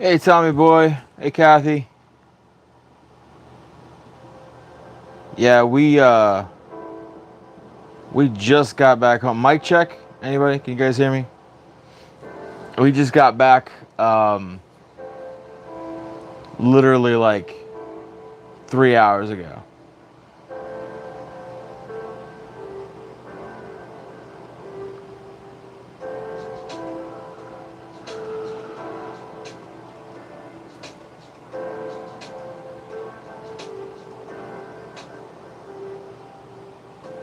Hey, Tommy boy. Hey, Kathy. Yeah, we just got back home. Mic check. Anybody? Can you guys hear me? We just got back. Literally like 3 hours ago.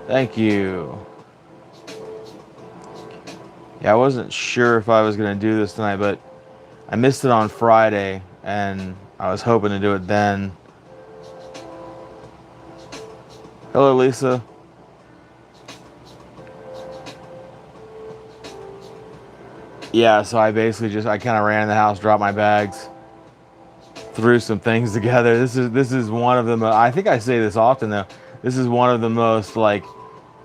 Thank you. Yeah, I wasn't sure if I was gonna do this tonight, but I missed it on Friday, and I was hoping to do it then. Hello, Lisa. Yeah, so I basically I kind of ran in the house, dropped my bags, threw some things together. This is one of them. I think I say this often though. This is one of the most like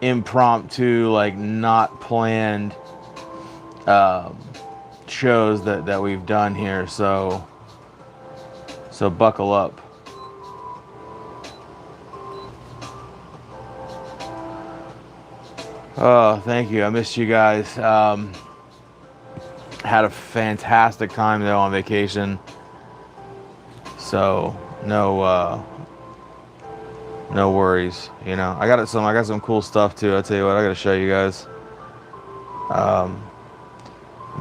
impromptu, like not planned um, shows that we've done here. So buckle up. Oh, thank you. I missed you guys. Had a fantastic time though on vacation. So no worries. You know, I got some cool stuff too. I'll tell you what, I gotta show you guys. Um,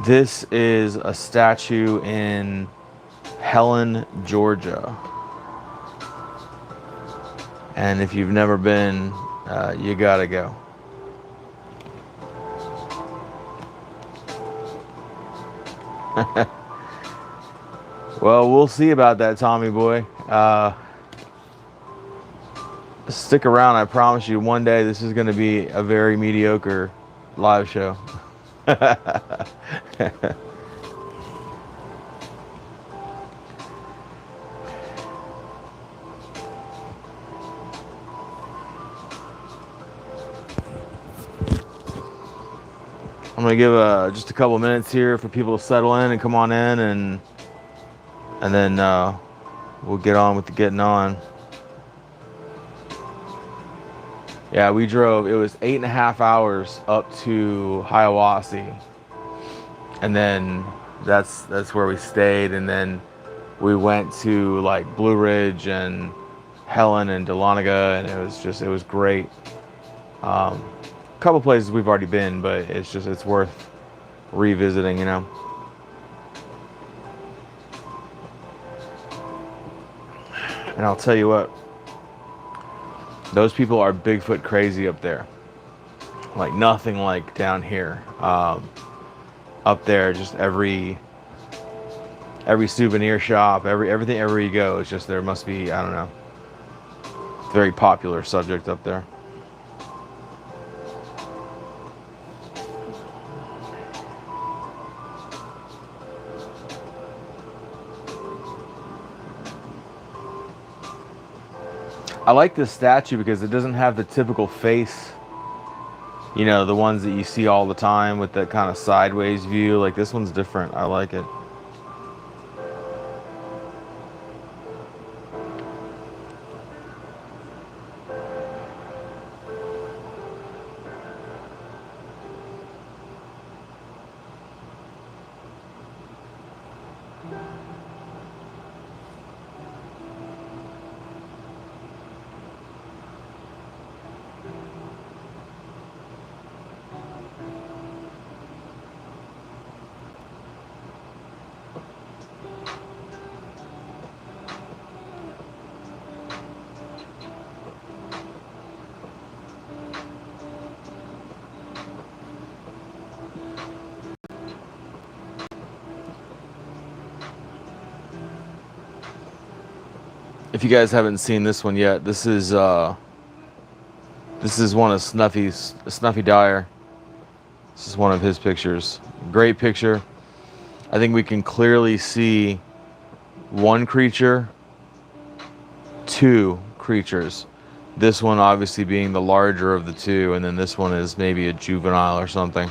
this is a statue in Helen, Georgia. And if you've never been, you gotta go. Well, we'll see about that, Tommy boy. Stick around. I promise you, one day this is going to be a very mediocre live show. I'm going to give just a couple minutes here for people to settle in and come on in, and then we'll get on with the getting on. Yeah, we drove. It was 8.5 hours up to Hiawassee, and then that's where we stayed, and then we went to like Blue Ridge and Helen and Dahlonega, and it was great. A couple places we've already been, but it's worth revisiting, you know. And I'll tell you what, those people are Bigfoot crazy up there. Like nothing like down here. Up there, just every souvenir shop, everything, everywhere you go, it's just there must be, I don't know, very popular subject up there. I like this statue because it doesn't have the typical face, you know, the ones that you see all the time with that kind of sideways view. Like this one's different. I like it. If you guys haven't seen this one yet, this is one of Snuffy Dyer. This is one of his pictures. Great picture. I think we can clearly see one creature, two creatures. This one obviously being the larger of the two, and then this one is maybe a juvenile or something.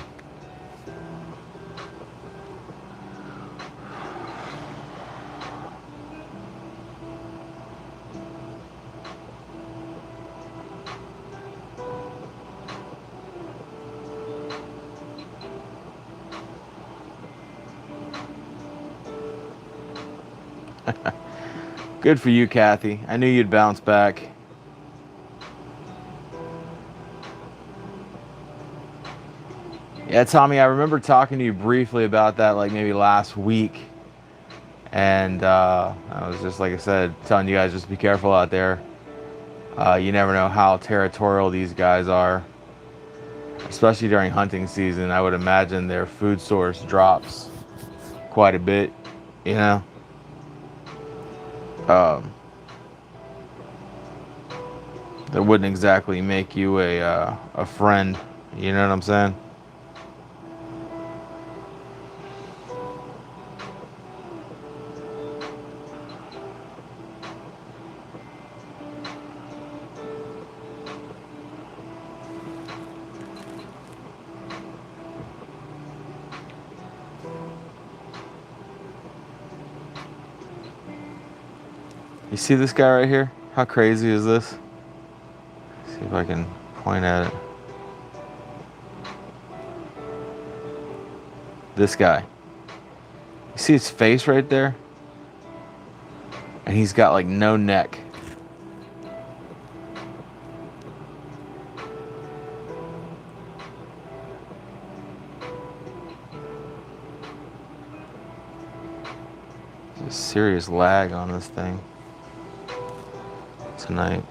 Good for you, Kathy. I knew you'd bounce back. Yeah, Tommy, I remember talking to you briefly about that, like maybe last week. And I was just, like I said, telling you guys just be careful out there. You never know how territorial these guys are, especially during hunting season. I would imagine their food source drops quite a bit, you know. Um, that wouldn't exactly make you a friend. You know what I'm saying? You see this guy right here? How crazy is this? See if I can point at it. This guy. You see his face right there? And he's got like no neck. There's a serious lag on this thing tonight.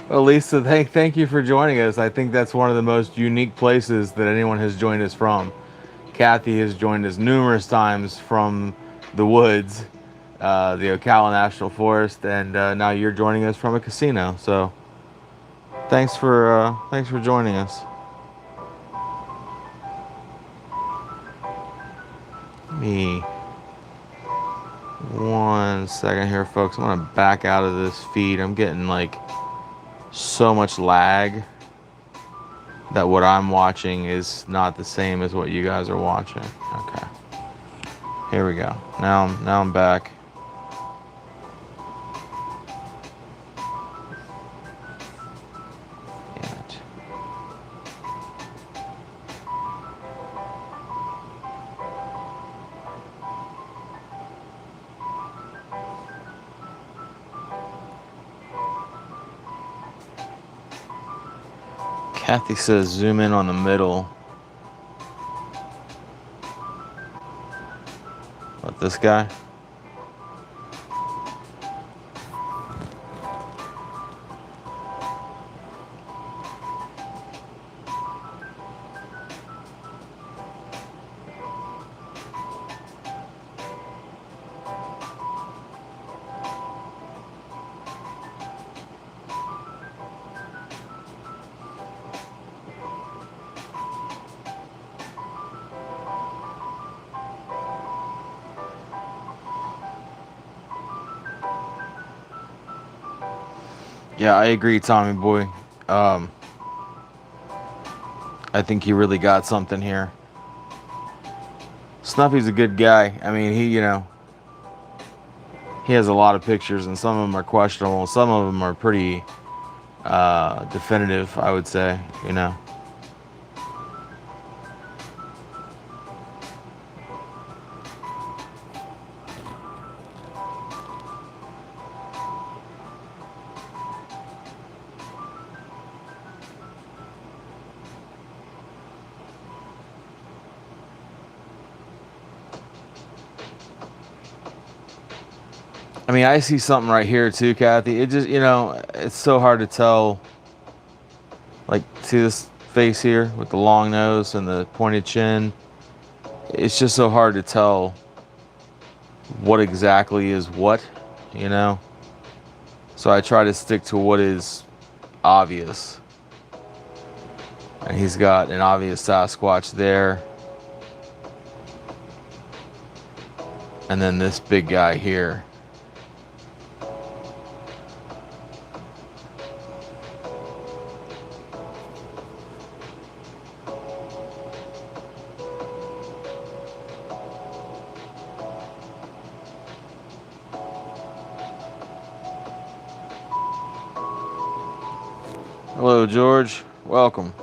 Well, Lisa, thank you for joining us. I think that's one of the most unique places that anyone has joined us from. Kathy has joined us numerous times from the woods, the Ocala National Forest, and now you're joining us from a casino. So, thanks for joining us. Me. 1 second here, folks. I'm gonna back out of this feed. I'm getting like so much lag that what I'm watching is not the same as what you guys are watching. Okay. Here we go. Now I'm back. Damn it. Kathy says zoom in on the middle. What, this guy? Yeah, I agree, Tommy boy. I think you really got something here. Snuffy's a good guy. I mean, he has a lot of pictures, and some of them are questionable. Some of them are pretty definitive, I would say. I mean, I see something right here too, Kathy. It just, it's so hard to tell. Like, see this face here with the long nose and the pointed chin? It's just so hard to tell what exactly is what, So I try to stick to what is obvious. And he's got an obvious Sasquatch there. And then this big guy here. Hello, George. Welcome.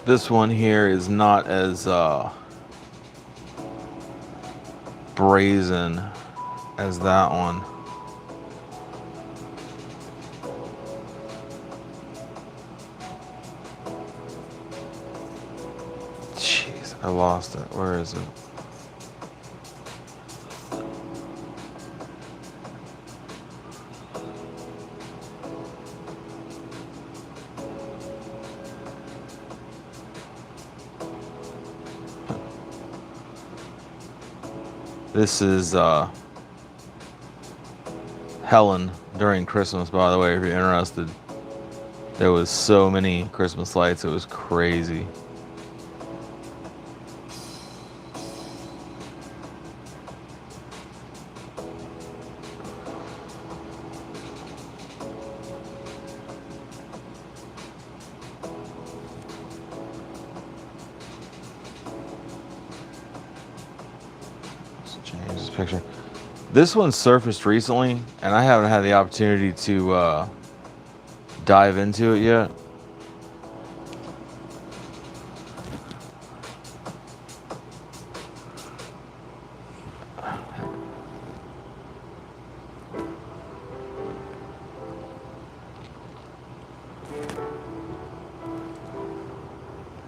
This one here is not as brazen as that one. Jeez, I lost it. Where is it? This is Helen during Christmas, by the way, if you're interested. There was so many Christmas lights, it was crazy. Change this picture. This one surfaced recently, and I haven't had the opportunity to dive into it yet.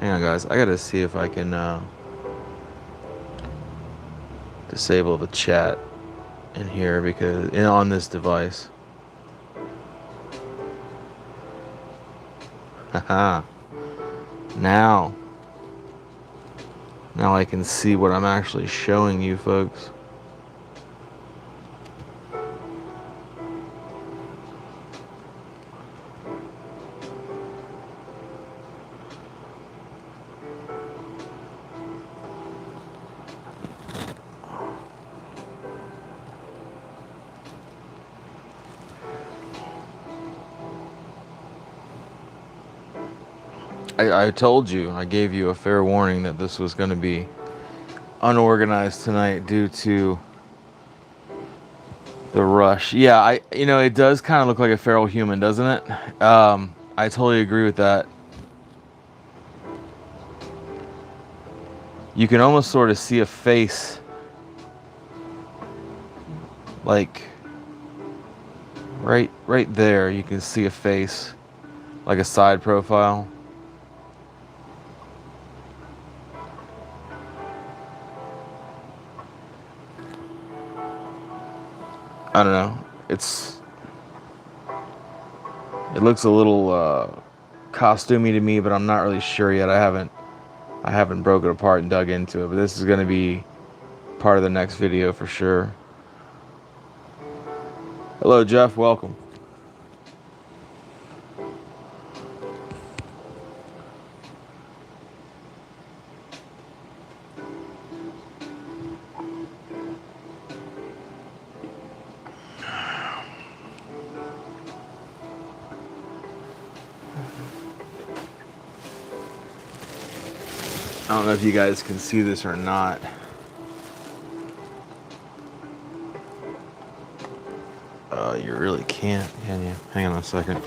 Hang on, guys. I gotta see if I can disable the chat in here because on this device. Haha. Now I can see what I'm actually showing you folks. I told you, I gave you a fair warning that this was going to be unorganized tonight due to the rush. Yeah, it does kind of look like a feral human, doesn't it? I totally agree with that. You can almost sort of see a face, like right there. You can see a face, like a side profile. I don't know. It looks a little costumey to me, but I'm not really sure yet. I haven't broke it apart and dug into it, but this is going to be part of the next video for sure. Hello, Jeff. Welcome. I don't know if you guys can see this or not. You really can't, can you? Hang on a second.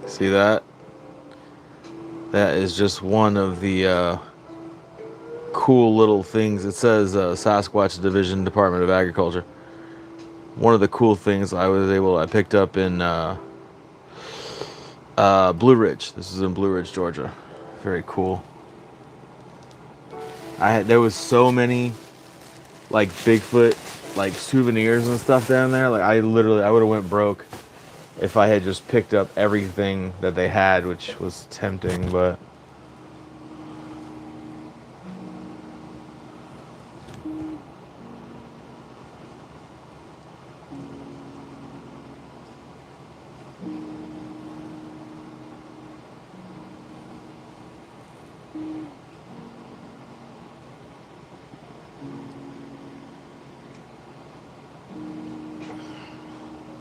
See that? That is just one of the cool little things. It says Sasquatch Division, Department of Agriculture. One of the cool things I picked up in Blue Ridge. This is in Blue Ridge, Georgia. Very cool. There was so many like Bigfoot like souvenirs and stuff down there. Like I would have went broke if I had just picked up everything that they had, which was tempting, but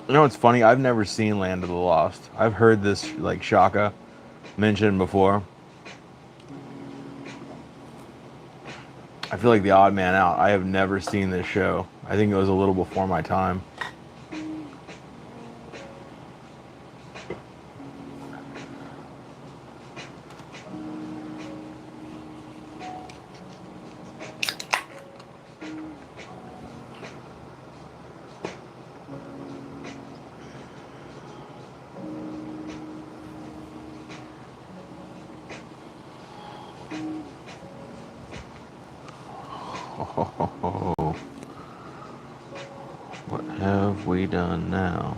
you know what's funny? I've never seen Land of the Lost. I've heard this like Shaka mentioned before. I feel like the odd man out. I have never seen this show. I think it was a little before my time. Oh, what have we done now?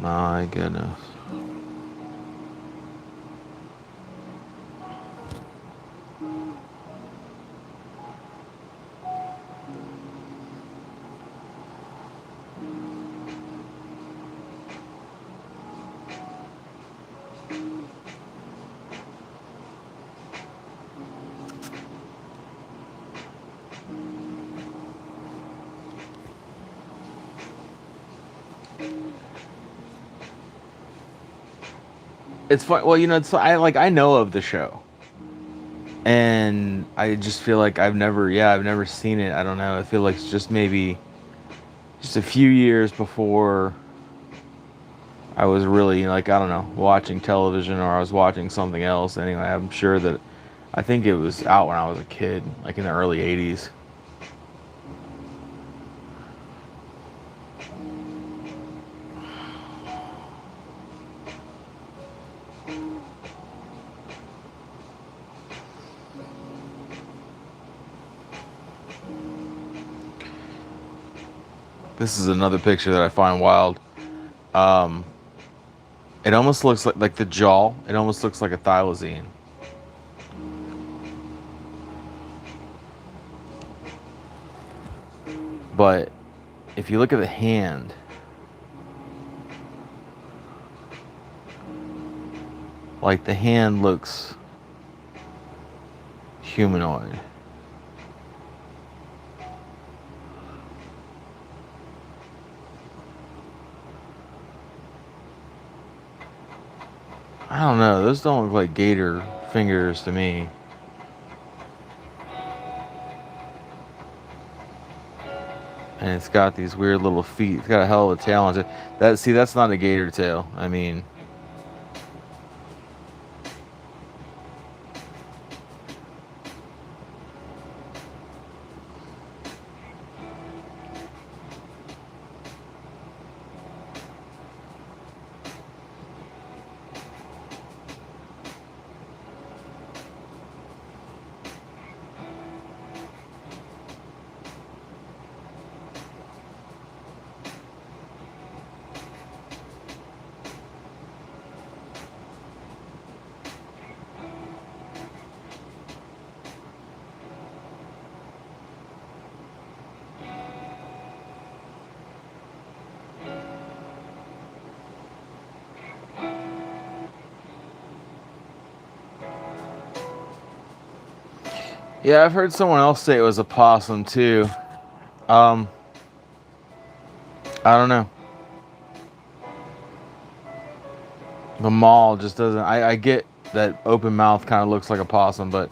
My goodness. It's fun. Well, I know of the show, and I just feel like I've never seen it. I don't know. I feel like it's just maybe just a few years before I was really like, I don't know, watching television, or I was watching something else. Anyway, I'm sure that I think it was out when I was a kid, like in the early '80s. This is another picture that I find wild. Um, it almost looks like the jaw. It almost looks like a thylacine. But if you look at the hand, like the hand looks humanoid. I don't know. Those don't look like gator fingers to me. And it's got these weird little feet. It's got a hell of a tail on it. That's not a gator tail. I mean, yeah, I've heard someone else say it was a possum too. Um, I don't know. The mall just doesn't. I get that open mouth kind of looks like a possum, but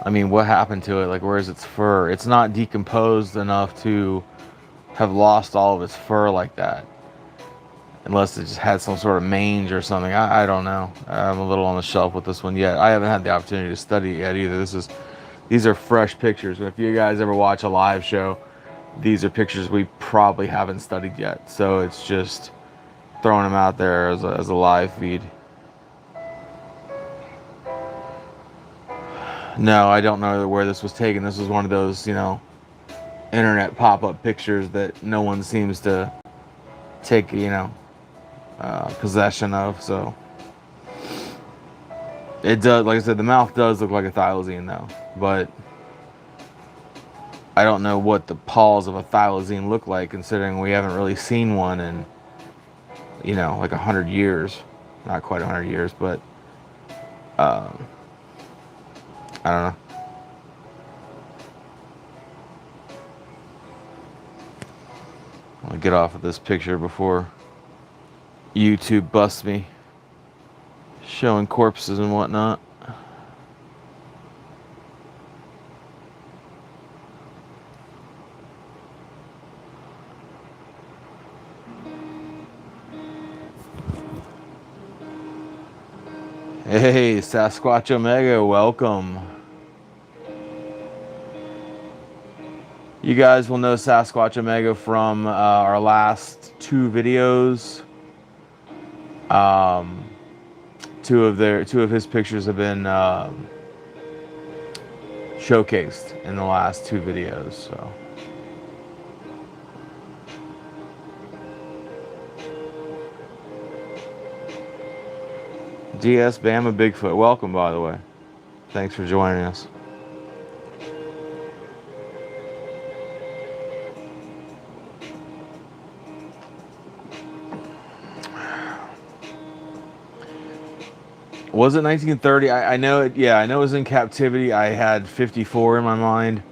I mean, what happened to it? Like, where's its fur? It's not decomposed enough to have lost all of its fur like that. unless it just had some sort of mange or something. I don't know. I'm a little on the shelf with this one yet. I haven't had the opportunity to study it yet either. These are fresh pictures. If you guys ever watch a live show, these are pictures we probably haven't studied yet. So it's just throwing them out there as a live feed. No, I don't know where this was taken. This was one of those, internet pop-up pictures that no one seems to take, possession of. So it does, like I said, the mouth does look like a thylacine though, but I don't know what the paws of a thylacine look like, considering we haven't really seen one in, like 100 years. Not quite 100 years, but I don't know. I'll get off of this picture before YouTube busts me showing corpses and whatnot. Hey, Sasquatch Omega, welcome. You guys will know Sasquatch Omega from our last two videos. Two of his pictures have been showcased in the last two videos. So. DS Bama Bigfoot, welcome by the way. Thanks for joining us. Was it 1930? I know it. Yeah, I know it was in captivity. I had 54 in my mind.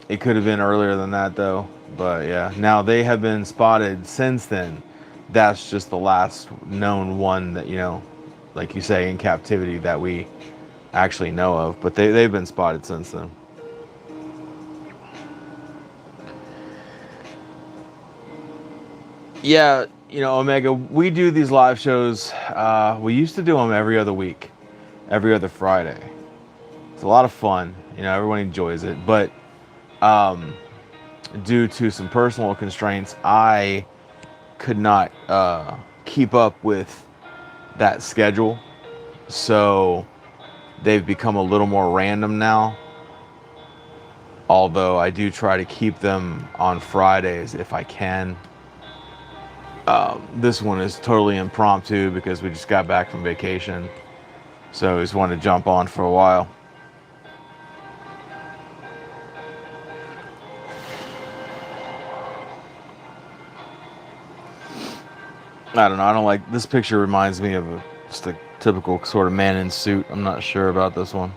It could have been earlier than that though. But yeah, now they have been spotted since then. That's just the last known one that, like you say, in captivity that we actually know of. But they've been spotted since then. Yeah, Omega, we do these live shows. We used to do them every other week, every other Friday. It's a lot of fun. Everyone enjoys it. But due to some personal constraints, I could not keep up with that schedule. So they've become a little more random now. Although I do try to keep them on Fridays if I can. This one is totally impromptu because we just got back from vacation. So I just wanted to jump on for a while. I don't know. I don't like this picture. Reminds me of just a typical sort of man in suit. I'm not sure about this one.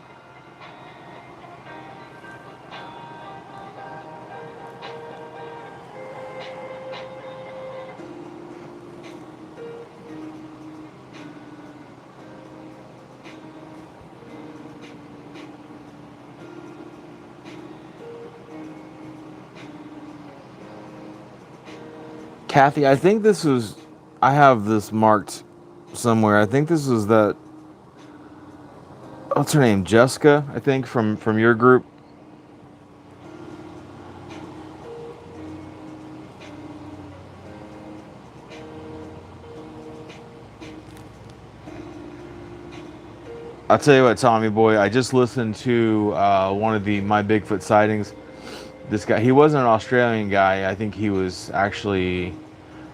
Kathy, I think this was, I have this marked somewhere. I think this was that, what's her name? Jessica, I think, from your group. I'll tell you what, Tommy boy, I just listened to one of my Bigfoot sightings. This guy, he wasn't an Australian guy. I think he was actually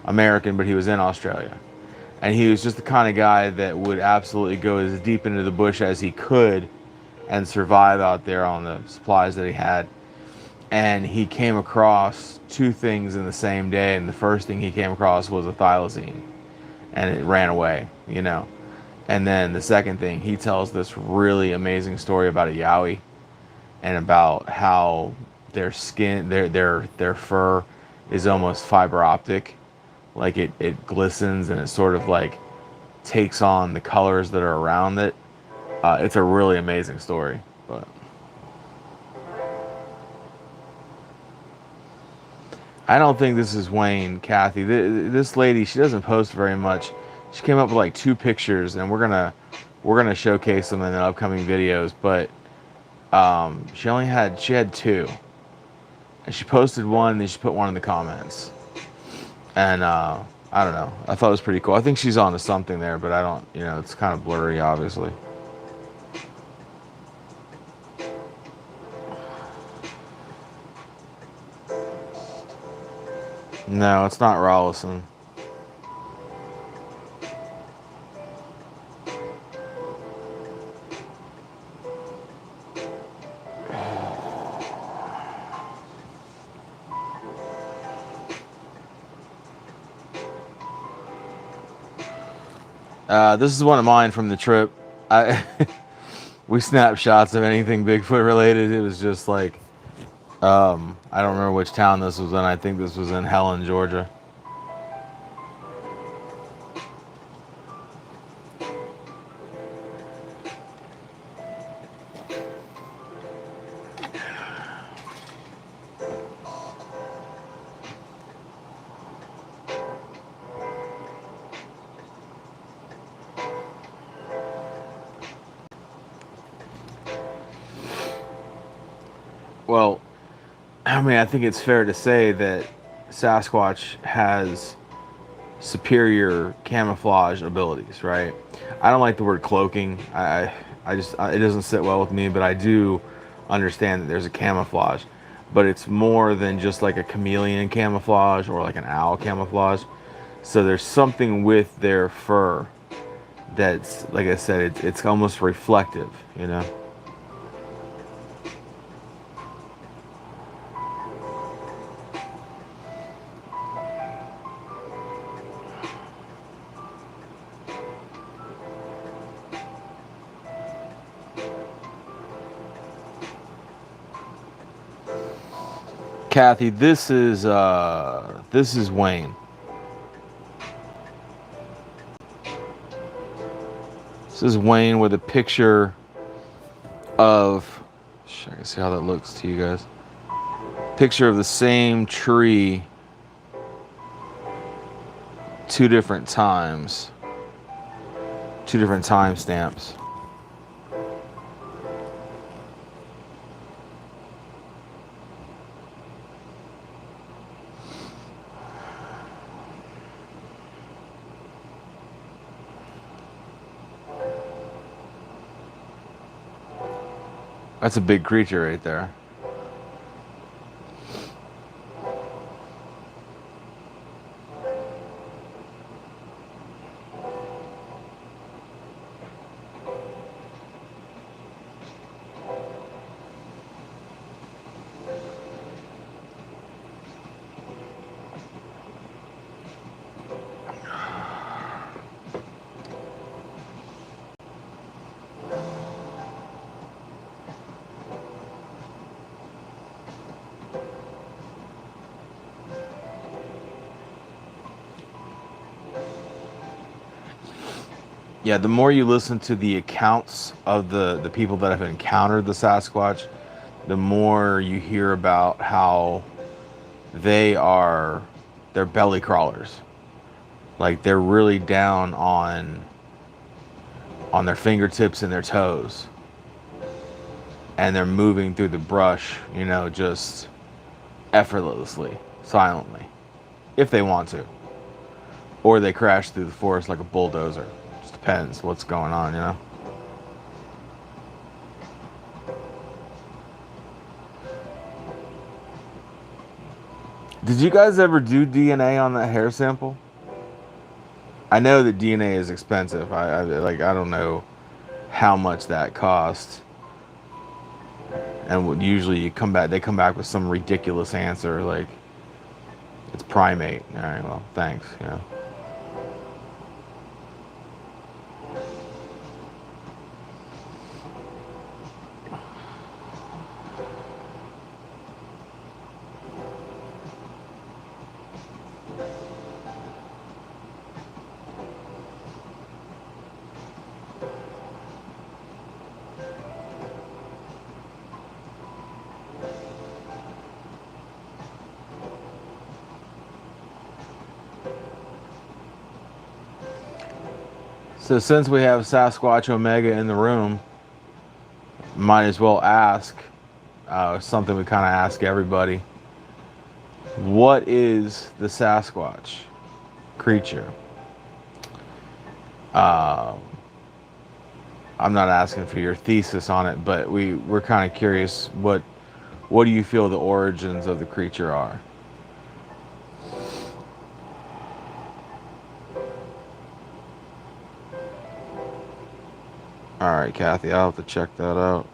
American, but he was in Australia. And he was just the kind of guy that would absolutely go as deep into the bush as he could and survive out there on the supplies that he had. And he came across two things in the same day. And the first thing he came across was a thylacine. And it ran away, And then the second thing, he tells this really amazing story about a yowie and about how their skin, their fur is almost fiber optic. Like it glistens and it sort of like takes on the colors that are around it. It's a really amazing story. But I don't think this is Wayne, Kathy. This lady, she doesn't post very much. She came up with like 2 pictures, and we're gonna showcase them in the upcoming videos. But she had 2, and she posted one, and then she put one in the comments. And I don't know. I thought it was pretty cool. I think she's on to something there, but I don't. It's kind of blurry, obviously. No, it's not Rollison. This is one of mine from the trip. We snapped shots of anything Bigfoot related. It was just like, I don't remember which town this was in. I think this was in Helen, Georgia. Well, I mean, I think it's fair to say that Sasquatch has superior camouflage abilities, right? I don't like the word cloaking. It doesn't sit well with me, but I do understand that there's a camouflage, but it's more than just like a chameleon camouflage or like an owl camouflage. So there's something with their fur that's, like I said, it's almost reflective, you know? Kathy, this is Wayne. This is Wayne with a picture of, I can see how that looks to you guys. Picture of the same tree 2 different times. 2 different time stamps. That's a big creature right there. Yeah, the more you listen to the accounts of the people that have encountered the Sasquatch, the more you hear about how they're belly crawlers. Like they're really down on their fingertips and their toes. And they're moving through the brush, just effortlessly, silently, if they want to. Or they crash through the forest like a bulldozer. Depends what's going on. Did you guys ever do DNA on that hair sample? I know that DNA is expensive. I don't know how much that costs. And usually they come back with some ridiculous answer like it's primate. All right, well, thanks. So since we have Sasquatch Omega in the room, might as well ask something we kind of ask everybody. What is the Sasquatch creature? I'm not asking for your thesis on it, but we're kind of curious. What do you feel the origins of the creature are? All right, Kathy, I'll have to check that out.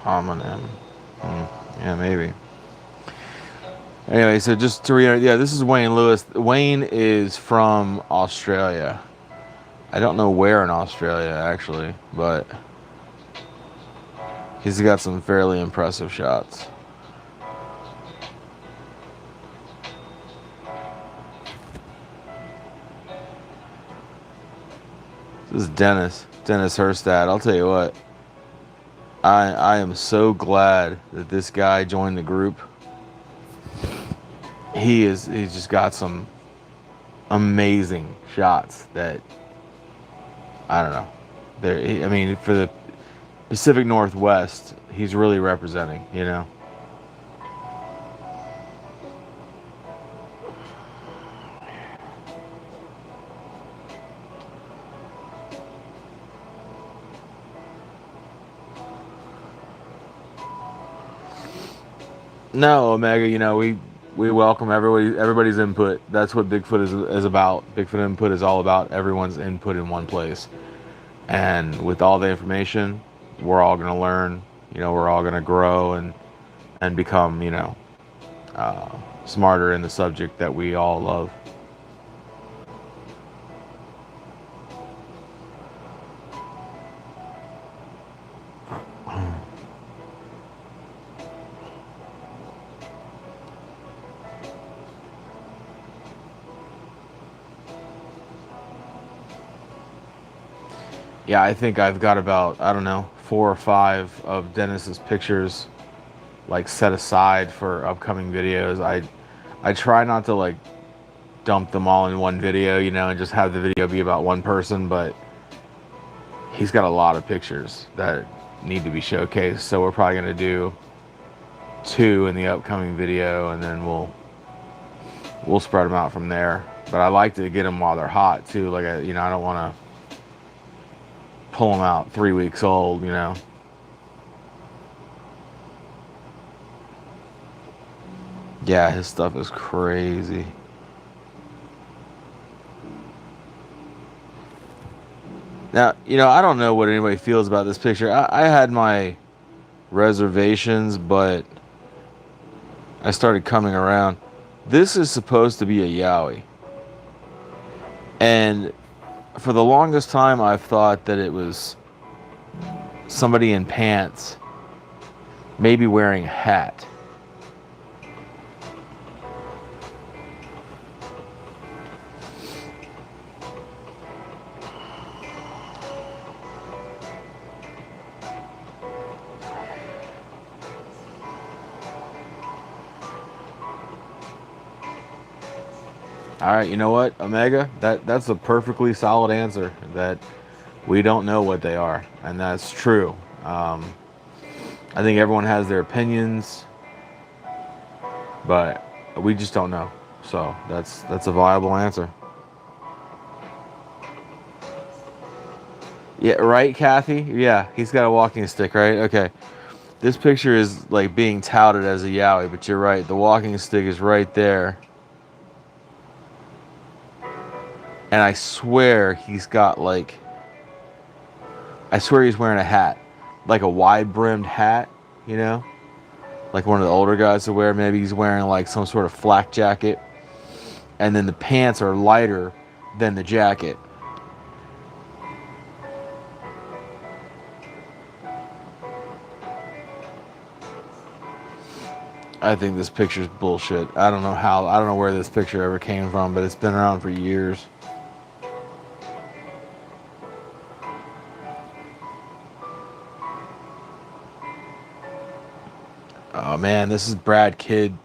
Homonym. Yeah, maybe. Anyway, so just to reiterate, yeah, this is Wayne Lewis. Wayne is from Australia. I don't know where in Australia, actually, but he's got some fairly impressive shots. This is Dennis Herstad. I'll tell you what, I am so glad that this guy joined the group. He's just got some amazing shots that, I don't know. I mean, for the Pacific Northwest, he's really representing, you know. No, Omega, you know, we welcome everybody's input. That's what Bigfoot is about. Bigfoot Input is all about everyone's input in one place. And with all the information, we're all going to learn, you know, we're all going to grow and become, you know, smarter in the subject that we all love. Yeah, I think I've got about, I don't know, 4 or 5 of Dennis's pictures like set aside for upcoming videos. I try not to like dump them all in one video, you know, and just have the video be about one person, but he's got a lot of pictures that need to be showcased. So we're probably going to do 2 in the upcoming video, and then we'll spread them out from there. But I like to get them while they're hot too. Like, you know, I don't want to pull them out 3 weeks old, you know. Yeah, his stuff is crazy. Now, you know, I don't know what anybody feels about this picture. I had my reservations, but I started coming around. This is supposed to be a Yowie. And for the longest time, I've thought that it was somebody in pants, maybe wearing a hat. All right, you know what, Omega? That's a perfectly solid answer. That we don't know what they are, and that's true. I think everyone has their opinions, but we just don't know. So that's a viable answer. Yeah, right, Kathy? Yeah, he's got a walking stick, right? Okay. This picture is like being touted as a Yowie, but you're right. The walking stick is right there. And I swear he's got like, I swear he's wearing a hat, like a wide brimmed hat, you know, like one of the older guys would wear. Maybe he's wearing like some sort of flak jacket, and then the pants are lighter than the jacket. I think this picture's bullshit. I don't know where this picture ever came from, but it's been around for years. man, this is Brad Kidd.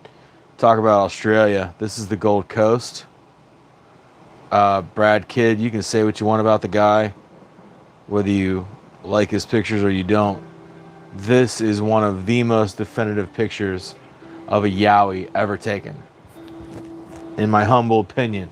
Talk about Australia. This is the Gold Coast. Brad Kidd, you can say what you want about the guy, whether you like his pictures or you don't. This is one of the most definitive pictures of a Yowie ever taken, in my humble opinion.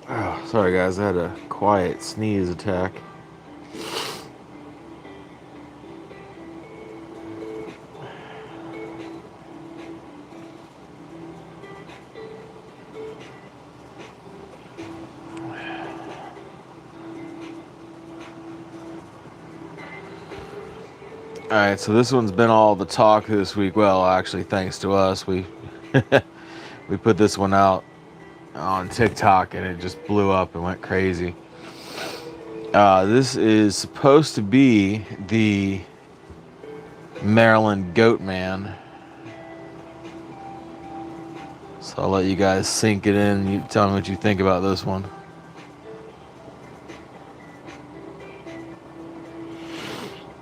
Oh, sorry guys, I had a quiet sneeze attack. Alright, so this one's been all the talk this week. Well, actually, thanks to us, we we put this one out on TikTok and it just blew up and went crazy. This is supposed to be the Maryland Goat Man. So I'll let you guys sink it in. You tell me what you think about this one.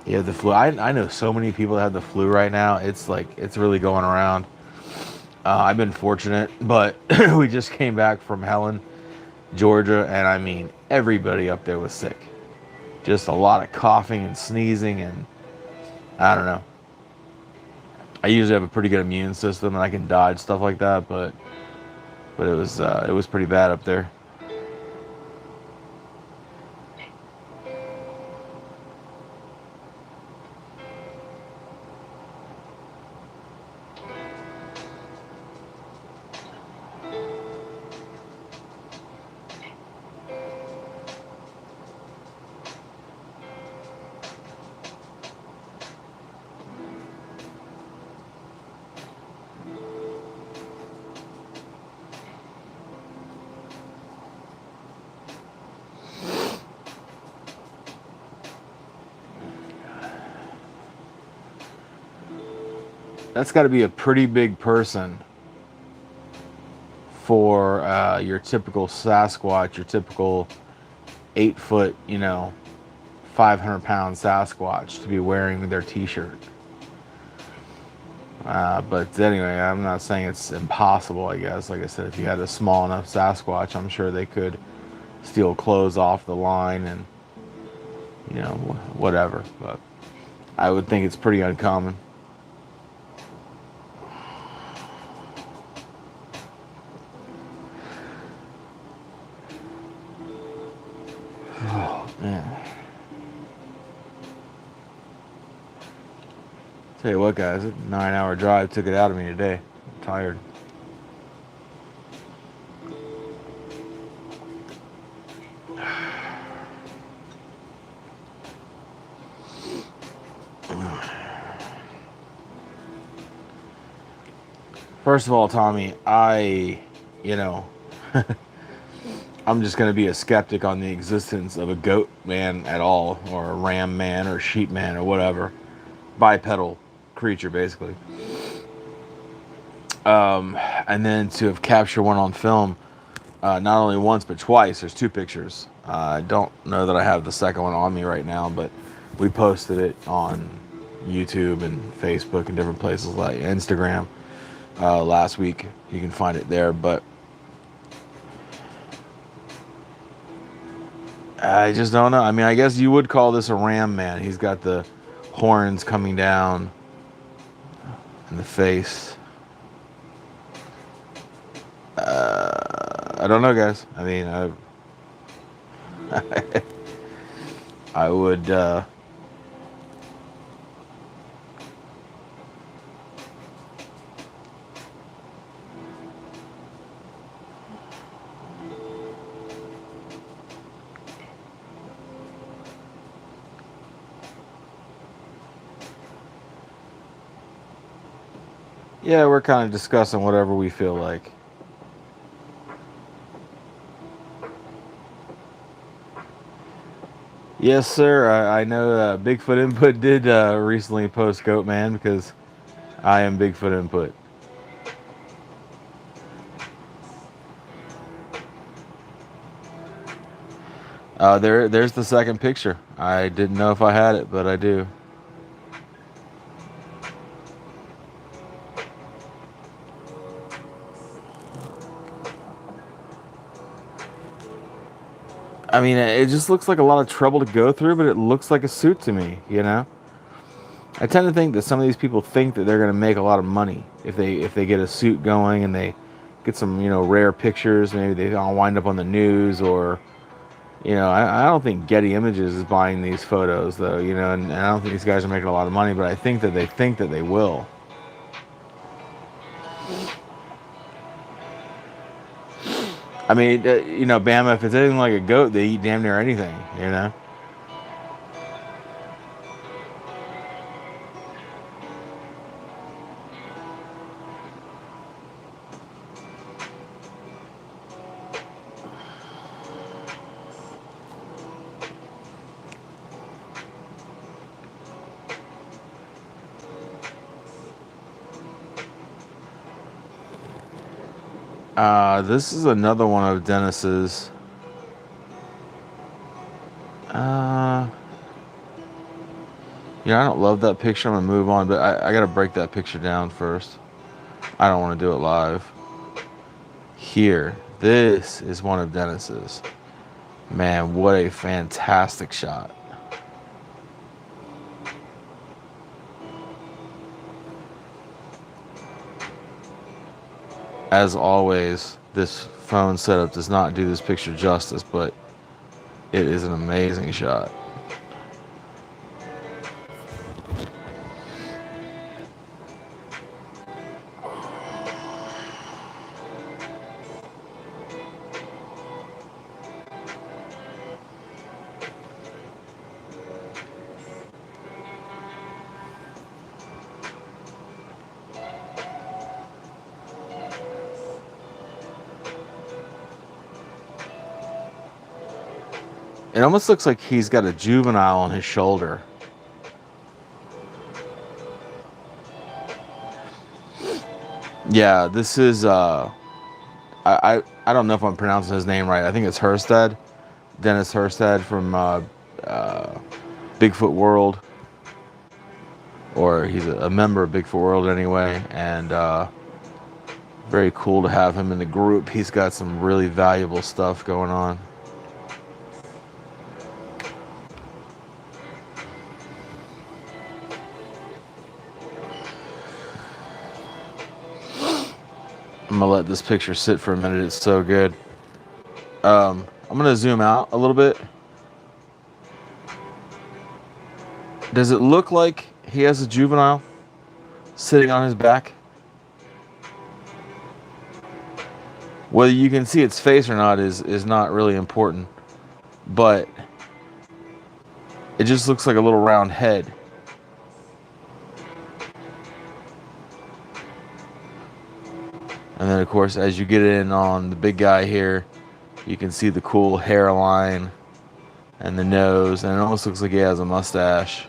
Yeah, the flu. I know so many people that have the flu right now. It's like, it's really going around. I've been fortunate, but we just came back from Helen, Georgia, and I mean, everybody up there was sick. Just a lot of coughing and sneezing, and I don't know. I usually have a pretty good immune system, and I can dodge stuff like that, but it was pretty bad up there. That's got to be a pretty big person for your typical Sasquatch, your typical 8 foot, 500-pound Sasquatch to be wearing their t-shirt. But anyway, I'm not saying it's impossible, I guess. Like I said, if you had a small enough Sasquatch, I'm sure they could steal clothes off the line and, whatever. But I would think it's pretty uncommon. Oh, man. Tell you what, guys, a 9-hour drive took it out of me today. I'm tired. First of all, Tommy, I'm just going to be a skeptic on the existence of a goat man at all, or a ram man, or sheep man, or whatever. Bipedal creature, basically. And then to have captured one on film, not only once but twice. There's two pictures. I don't know that I have the second one on me right now, but we posted it on YouTube and Facebook and different places like Instagram last week. You can find it there. But I just don't know. I mean, I guess you would call this a ram man. He's got the horns coming down in the face. I don't know, guys. I mean, I would. Yeah, we're kind of discussing whatever we feel like. Yes, sir. I know Bigfoot Input did recently post Goat Man because I am Bigfoot Input. There's the second picture. I didn't know if I had it, but I do. I mean, it just looks like a lot of trouble to go through, but it looks like a suit to me, you know? I tend to think that some of these people think that they're going to make a lot of money if they get a suit going and they get some, rare pictures. Maybe they all wind up on the news or, I don't think Getty Images is buying these photos though, and I don't think these guys are making a lot of money, but I think that they will. I mean, Bama, if it's anything like a goat, they eat damn near anything. This is another one of Dennis's. I don't love that picture. I'm gonna move on, but I gotta break that picture down first. I don't want to do it live. Here, this is one of Dennis's. Man, what a fantastic shot. As always, this phone setup does not do this picture justice, but it is an amazing shot. It almost looks like he's got a juvenile on his shoulder. Yeah, this is I don't know if I'm pronouncing his name right. I think it's Herstead, Dennis Herstead from Bigfoot World, or he's a member of Bigfoot World anyway, and very cool to have him in the group. He's got some really valuable stuff going on. I'm gonna let this picture sit for a minute. It's so good. I'm gonna zoom out a little bit. Does it look like he has a juvenile sitting on his back? Whether you can see its face or not is not really important, but it just looks like a little round head. And then, of course, as you get in on the big guy here, you can see the cool hairline and the nose, and it almost looks like he has a mustache.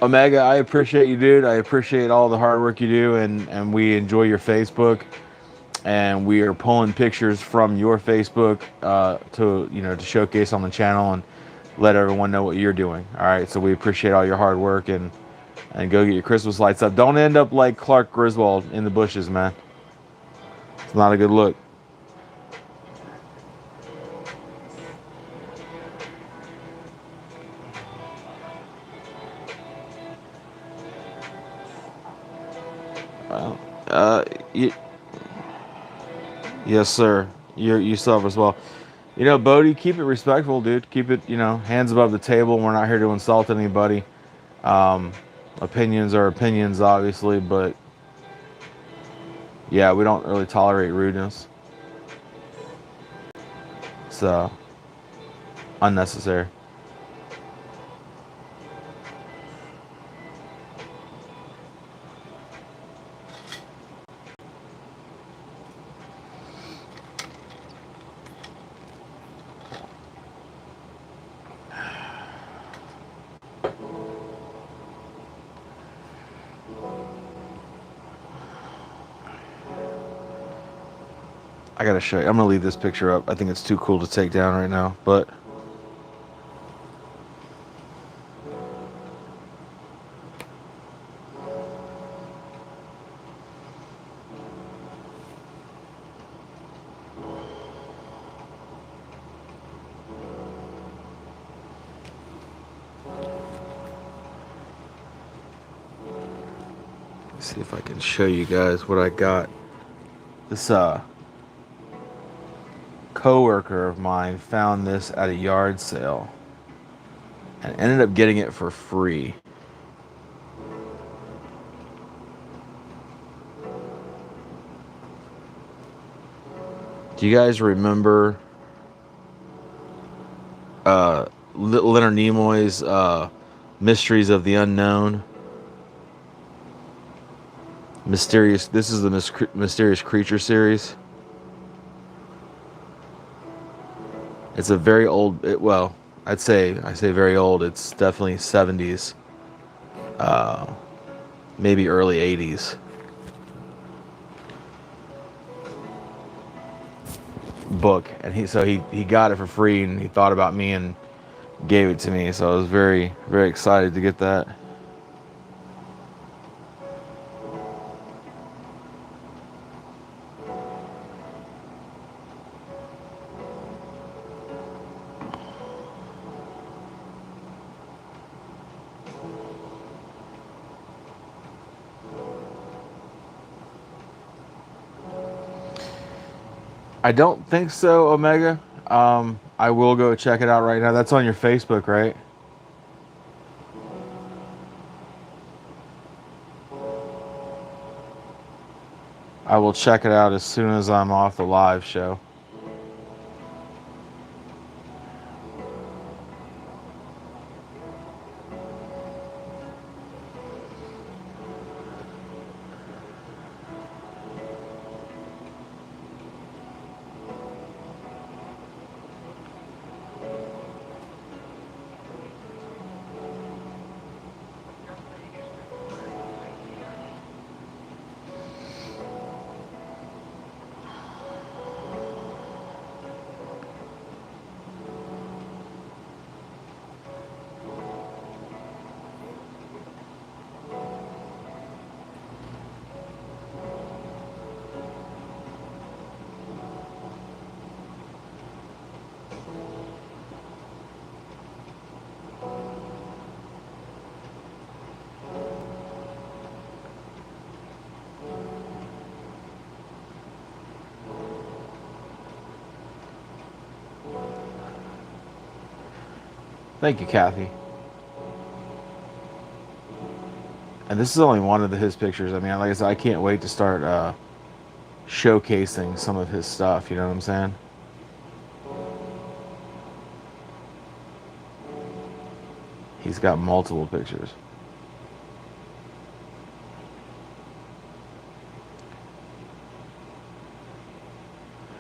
Omega, I appreciate you, dude. I appreciate all the hard work you do, and we enjoy your Facebook, and we are pulling pictures from your Facebook to to showcase on the channel and let everyone know what you're doing. All right, so we appreciate all your hard work, and go get your Christmas lights up. Don't end up like Clark Griswold in the bushes, man. It's not a good look. Well, y- yes, sir. You yourself as well. Bodie, keep it respectful, dude. Keep it, hands above the table. We're not here to insult anybody. Um, Opinions are opinions, obviously, but yeah, we don't really tolerate rudeness. It's unnecessary. I gotta show you. I'm gonna leave this picture up. I think it's too cool to take down right now, but let's see if I can show you guys what I got. This coworker of mine found this at a yard sale and ended up getting it for free. Do you guys remember Leonard Nimoy's Mysteries of the Unknown? Mysterious. This is the Mysterious Creature series. It's a very old. Well, I say very old. It's definitely 70s, maybe early 80s book, and he got it for free, and he thought about me and gave it to me. So I was very, very excited to get that. I don't think so, Omega. I will go check it out right now. That's on your Facebook, right? I will check it out as soon as I'm off the live show. Thank you, Kathy. And this is only one of his pictures. I mean, like I said, I can't wait to start showcasing some of his stuff. You know what I'm saying? He's got multiple pictures.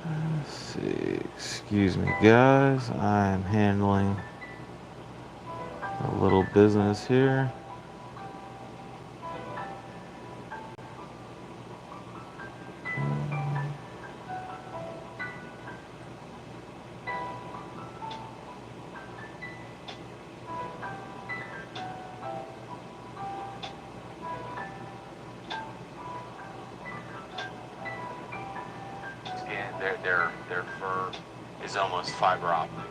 Let's see. Excuse me, guys. I'm handling a little business here. their fur is almost fiber optic.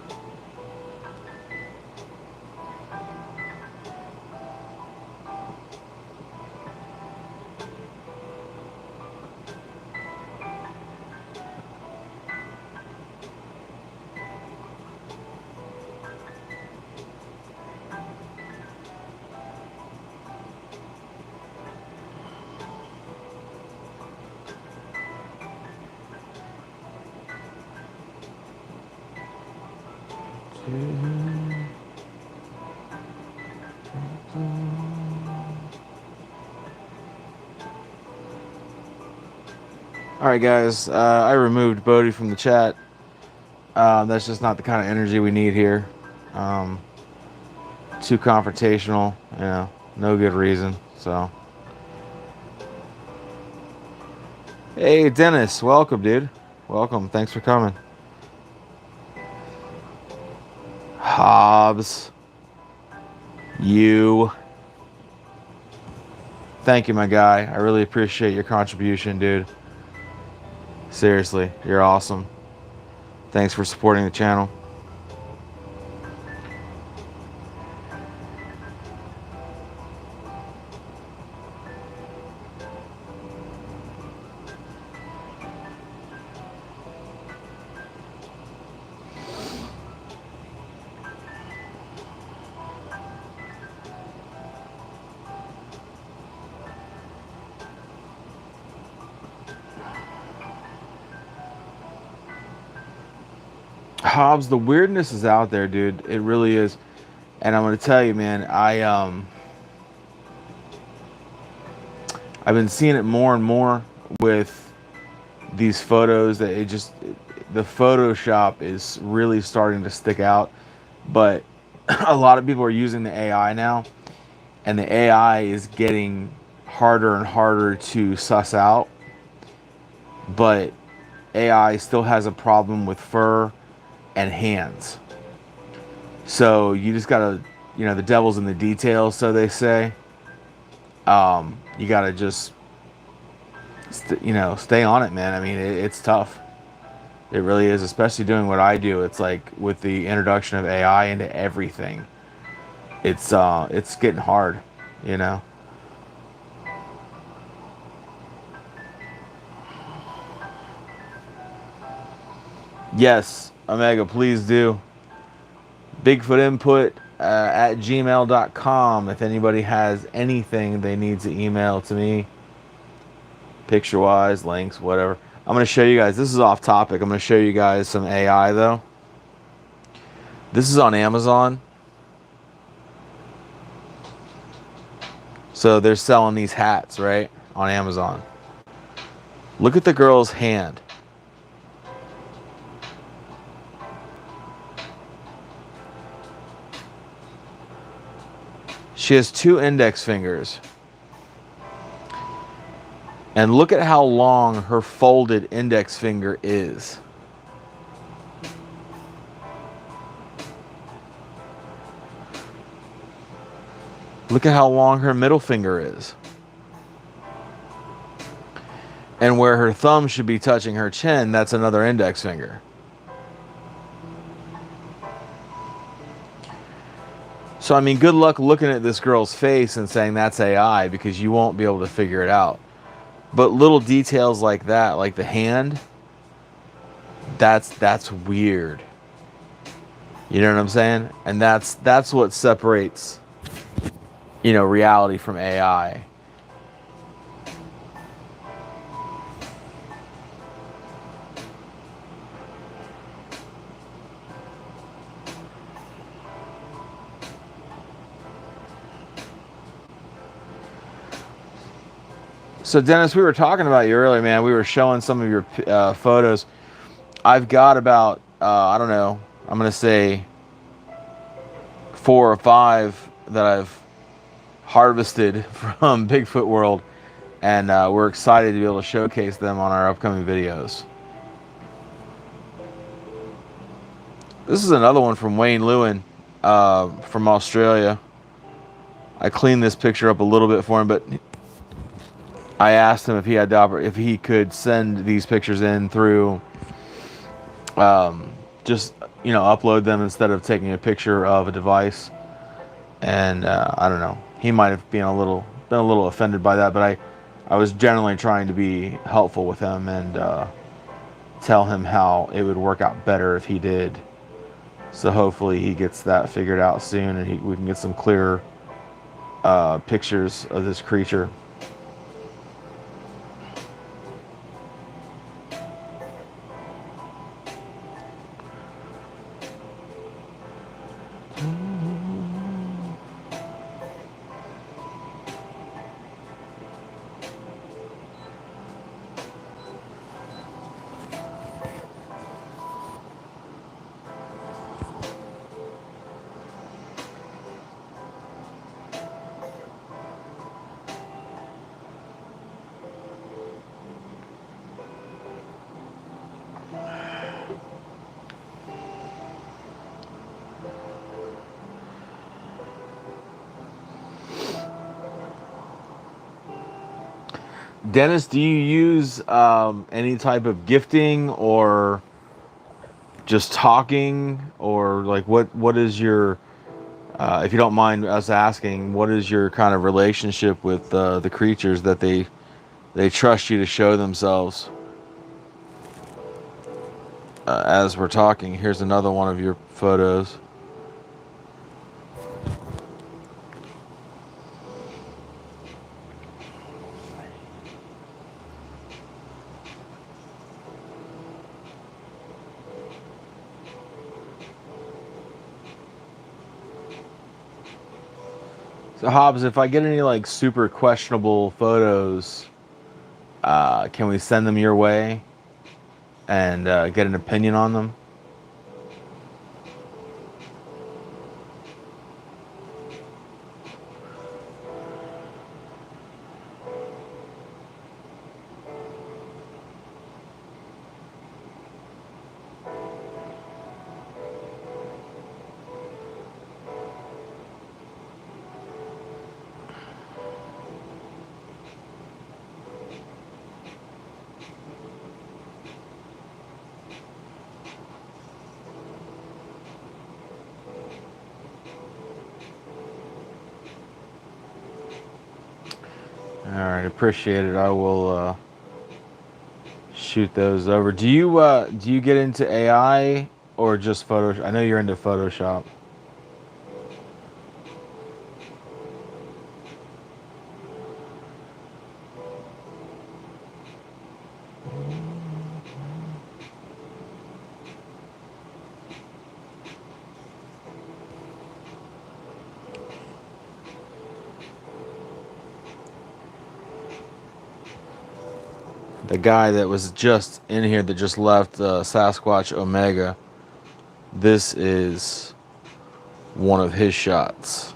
All right, guys. I removed Bodhi from the chat. That's just not the kind of energy we need here. Too confrontational. No good reason. So, hey, Dennis, welcome, dude. Welcome. Thanks for coming. Hobbs. You. Thank you, my guy. I really appreciate your contribution, dude. Seriously, you're awesome. Thanks for supporting the channel. Hobbs, the weirdness is out there, dude. It really is. And I'm gonna tell you, man, I've been seeing it more and more with these photos that the Photoshop is really starting to stick out. But a lot of people are using the AI now, and the AI is getting harder and harder to suss out. But AI still has a problem with fur and hands. So you just gotta, the devil's in the details, so they say. You gotta just, stay on it, man. I mean, it's tough. It really is, especially doing what I do. It's like with the introduction of AI into everything. It's getting hard, Yes, Omega, please do. Bigfootinput at gmail.com. If anybody has anything they need to email to me, picture-wise, links, whatever. I'm going to show you guys. This is off topic. I'm going to show you guys some AI, though. This is on Amazon. So they're selling these hats, right, on Amazon. Look at the girl's hand. She has 2 index fingers. And look at how long her folded index finger is. Look at how long her middle finger is. And where her thumb should be touching her chin, that's another index finger. So, I mean, good luck looking at this girl's face and saying that's AI, because you won't be able to figure it out. But little details like that, like the hand, that's weird. You know what I'm saying? And that's what separates, reality from AI. So, Dennis, we were talking about you earlier, man. We were showing some of your photos. I've got about, I don't know, I'm going to say 4 or 5 that I've harvested from Bigfoot World. And we're excited to be able to showcase them on our upcoming videos. This is another one from Wayne Lewin from Australia. I cleaned this picture up a little bit for him, but I asked him if he could send these pictures in through Just upload them instead of taking a picture of a device. And I don't know, he might have been a little offended by that, but I was generally trying to be helpful with him and tell him how it would work out better if he did. So hopefully he gets that figured out soon, and we can get some clearer pictures of this creature. Dennis, do you use any type of gifting or just talking, or like what is your if you don't mind us asking, what is your kind of relationship with the creatures that they trust you to show themselves as we're talking? Here's another one of your photos. So Hobbs, if I get any like super questionable photos, can we send them your way and get an opinion on them? All right, appreciate it. I will shoot those over. Do you get into AI or just Photoshop? I know you're into Photoshop. The guy that was just in here that just left, Sasquatch Omega, this is one of his shots.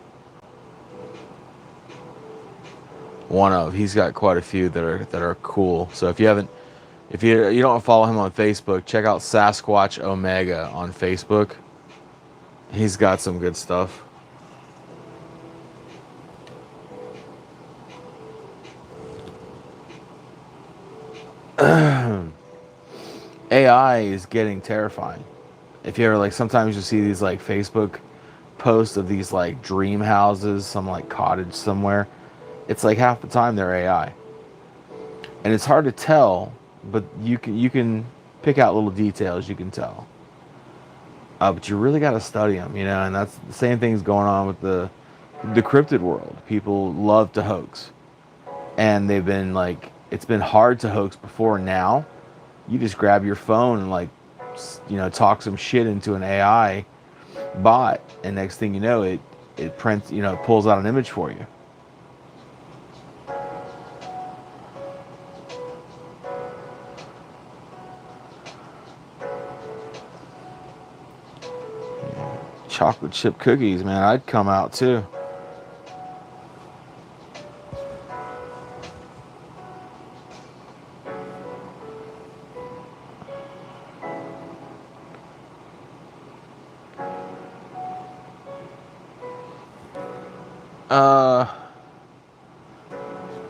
He's got quite a few that are cool. So if you don't follow him on Facebook, check out Sasquatch Omega on Facebook. He's got some good stuff. AI is getting terrifying. If you ever like, sometimes you see these like Facebook posts of these like dream houses, some like cottage somewhere. It's like half the time they're AI, and it's hard to tell, but you can pick out little details. You can tell, but you really got to study them, And that's the same thing's going on with the cryptid world. People love to hoax, and they've been like, it's been hard to hoax before. Now you just grab your phone and like, talk some shit into an AI bot, and next thing you know, it prints, it pulls out an image for you. Chocolate chip cookies, man, I'd come out too.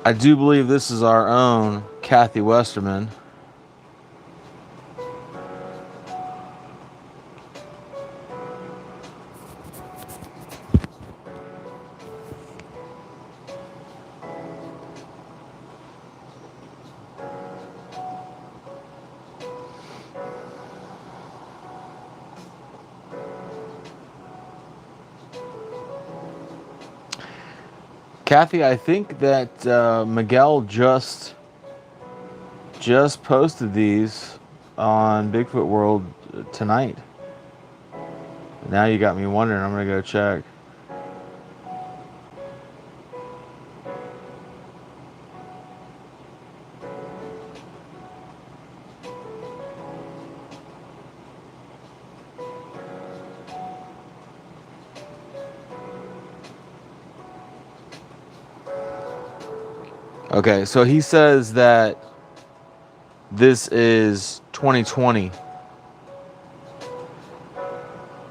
I do believe this is our own Kathy Westerman. Kathy, I think that Miguel just posted these on Bigfoot World tonight. Now you got me wondering. I'm gonna go check. Okay, so he says that this is 2020,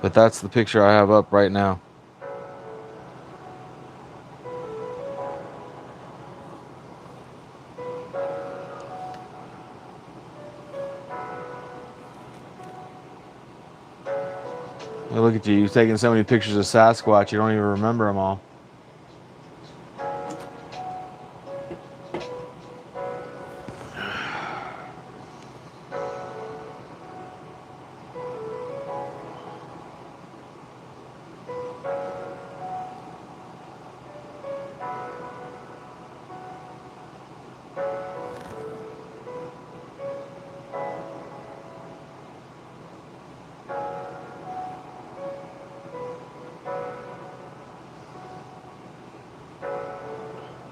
but that's the picture I have up right now. Hey, look at you. You've taken so many pictures of Sasquatch, you don't even remember them all.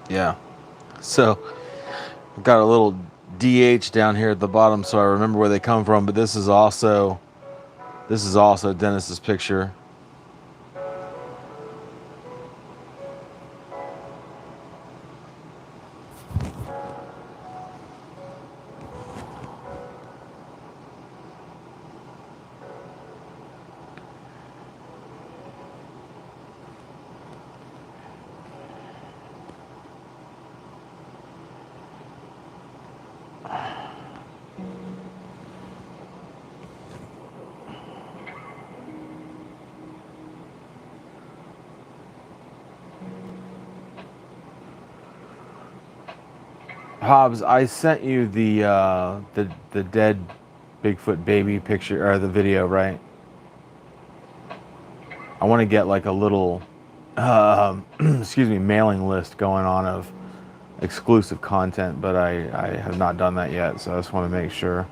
Yeah. So I've got a little DH down here at the bottom so I remember where they come from, but this is also Dennis's picture. Hobbs, I sent you the dead Bigfoot baby picture or the video, right? I want to get like a little excuse me, mailing list going on of exclusive content, but I have not done that yet, so I just want to make sure.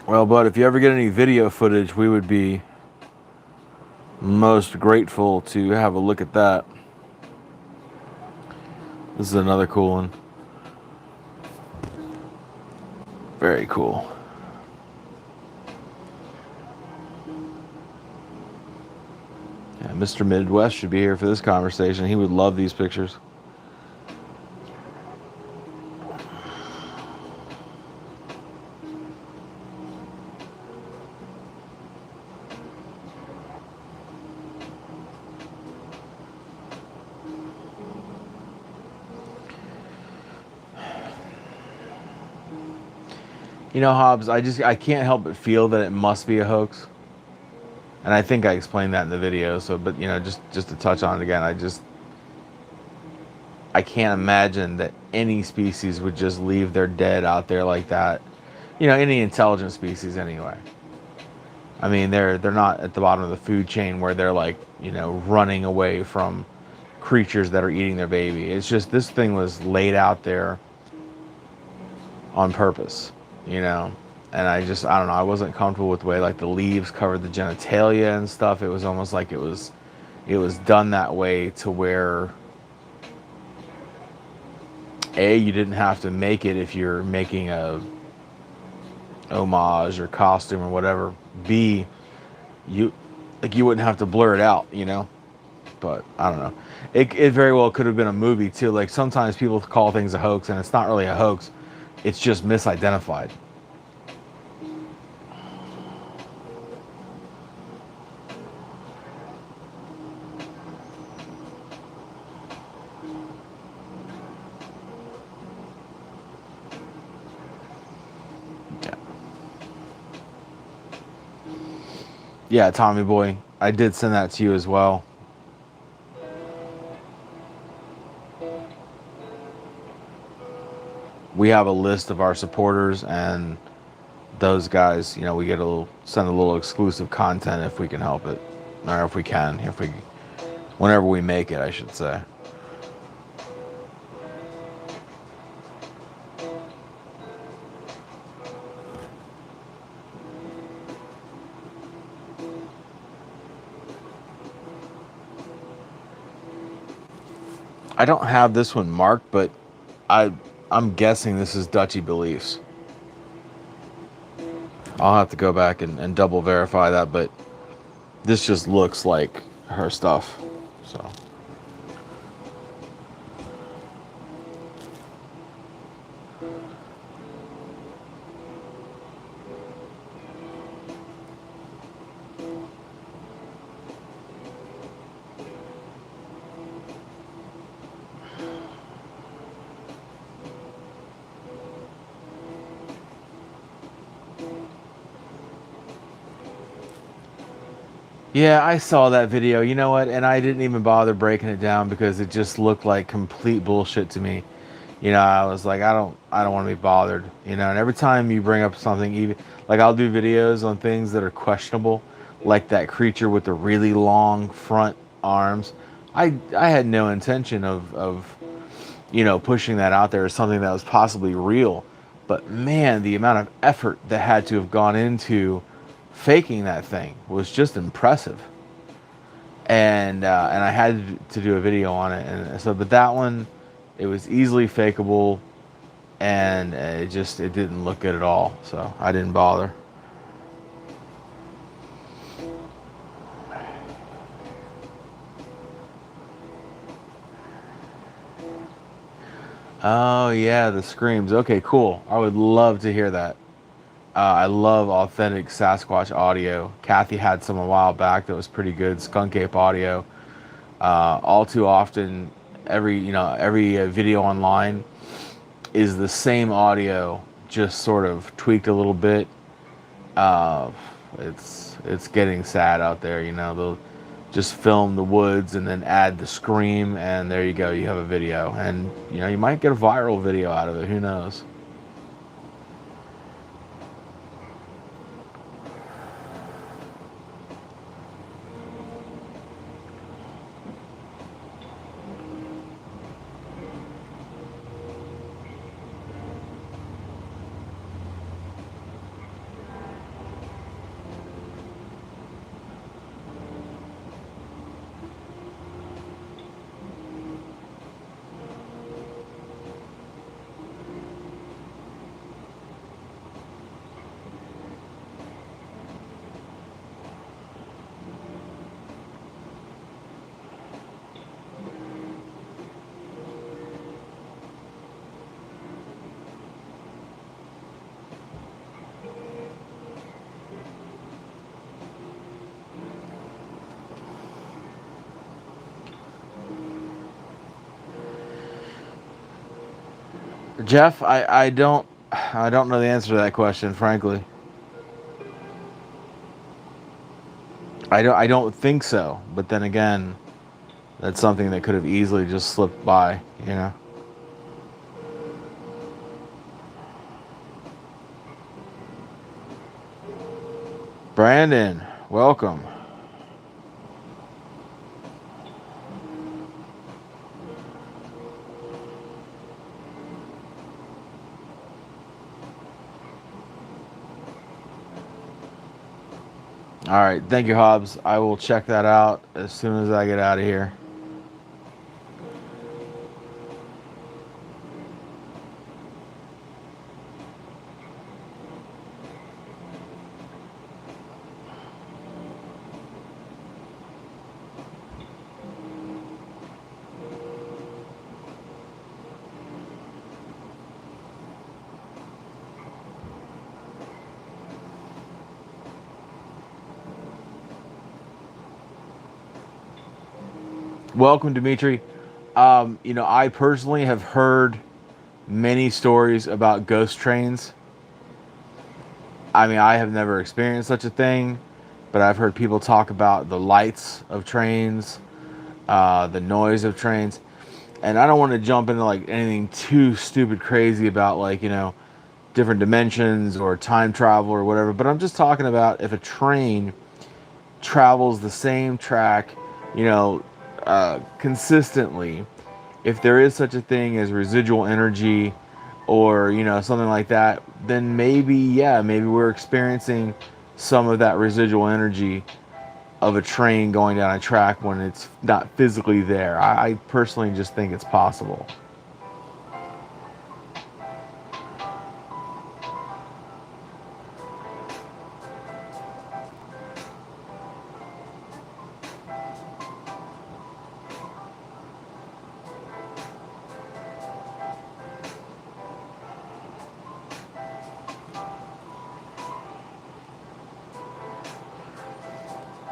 Well, bud, if you ever get any video footage, we would be most grateful to have a look at that. This is another cool one. Very cool. Yeah, Mr. Midwest should be here for this conversation. He would love these pictures. You know, Hobbs, I can't help but feel that it must be a hoax. And I think I explained that in the video, so but you know, just to touch on it again, I can't imagine that any species would just leave their dead out there like that. You know, any intelligent species anyway. I mean, they're not at the bottom of the food chain where they're like, you know, running away from creatures that are eating their baby. It's just this thing was laid out there on purpose, you know. And I don't know, I wasn't comfortable with the way like the leaves covered the genitalia and stuff. It was almost like it was done that way to where A, you didn't have to make it if you're making a homage or costume or whatever. B, you wouldn't have to blur it out, you know. But I don't know. It very well could have been a movie too. Like sometimes people call things a hoax and it's not really a hoax. It's just misidentified. Yeah, Tommy Boy. I did send that to you as well. We have a list of our supporters, and those guys, we get send a little exclusive content if we can help it, or if we can, whenever we make it, I should say. I don't have this one marked, but I I'm guessing this is Dutchy Beliefs. I'll have to go back and double verify that, but this just looks like her stuff. So yeah, I saw that video. You know what? And I didn't even bother breaking it down because it just looked like complete bullshit to me. I was like, I don't want to be bothered. And every time you bring up something, even like I'll do videos on things that are questionable, like that creature with the really long front arms. I had no intention of pushing that out there as something that was possibly real. But man, the amount of effort that had to have gone into faking that thing was just impressive. And I had to do a video on it, and so but that one, it was easily fakeable, and it didn't look good at all. So I didn't bother. Oh yeah, the screams. Okay, cool. I would love to hear that. I love authentic Sasquatch audio. Kathy had some a while back that was pretty good. Skunk Ape audio. All too often, every video online is the same audio, just sort of tweaked a little bit. Uh, it's getting sad out there. They'll just film the woods and then add the scream, and there you go. You have a video, and you might get a viral video out of it. Who knows? Jeff, I don't know the answer to that question, frankly. I don't think so. But then again, that's something that could have easily just slipped by. Brandon, welcome. All right, thank you, Hobbs. I will check that out as soon as I get out of here. Welcome, Dimitri. I personally have heard many stories about ghost trains. I mean, I have never experienced such a thing, but I've heard people talk about the lights of trains, the noise of trains. And I don't want to jump into like anything too stupid crazy about like, different dimensions or time travel or whatever, but I'm just talking about if a train travels the same track, consistently, if there is such a thing as residual energy or, something like that, then maybe, yeah, maybe we're experiencing some of that residual energy of a train going down a track when it's not physically there. I personally just think it's possible.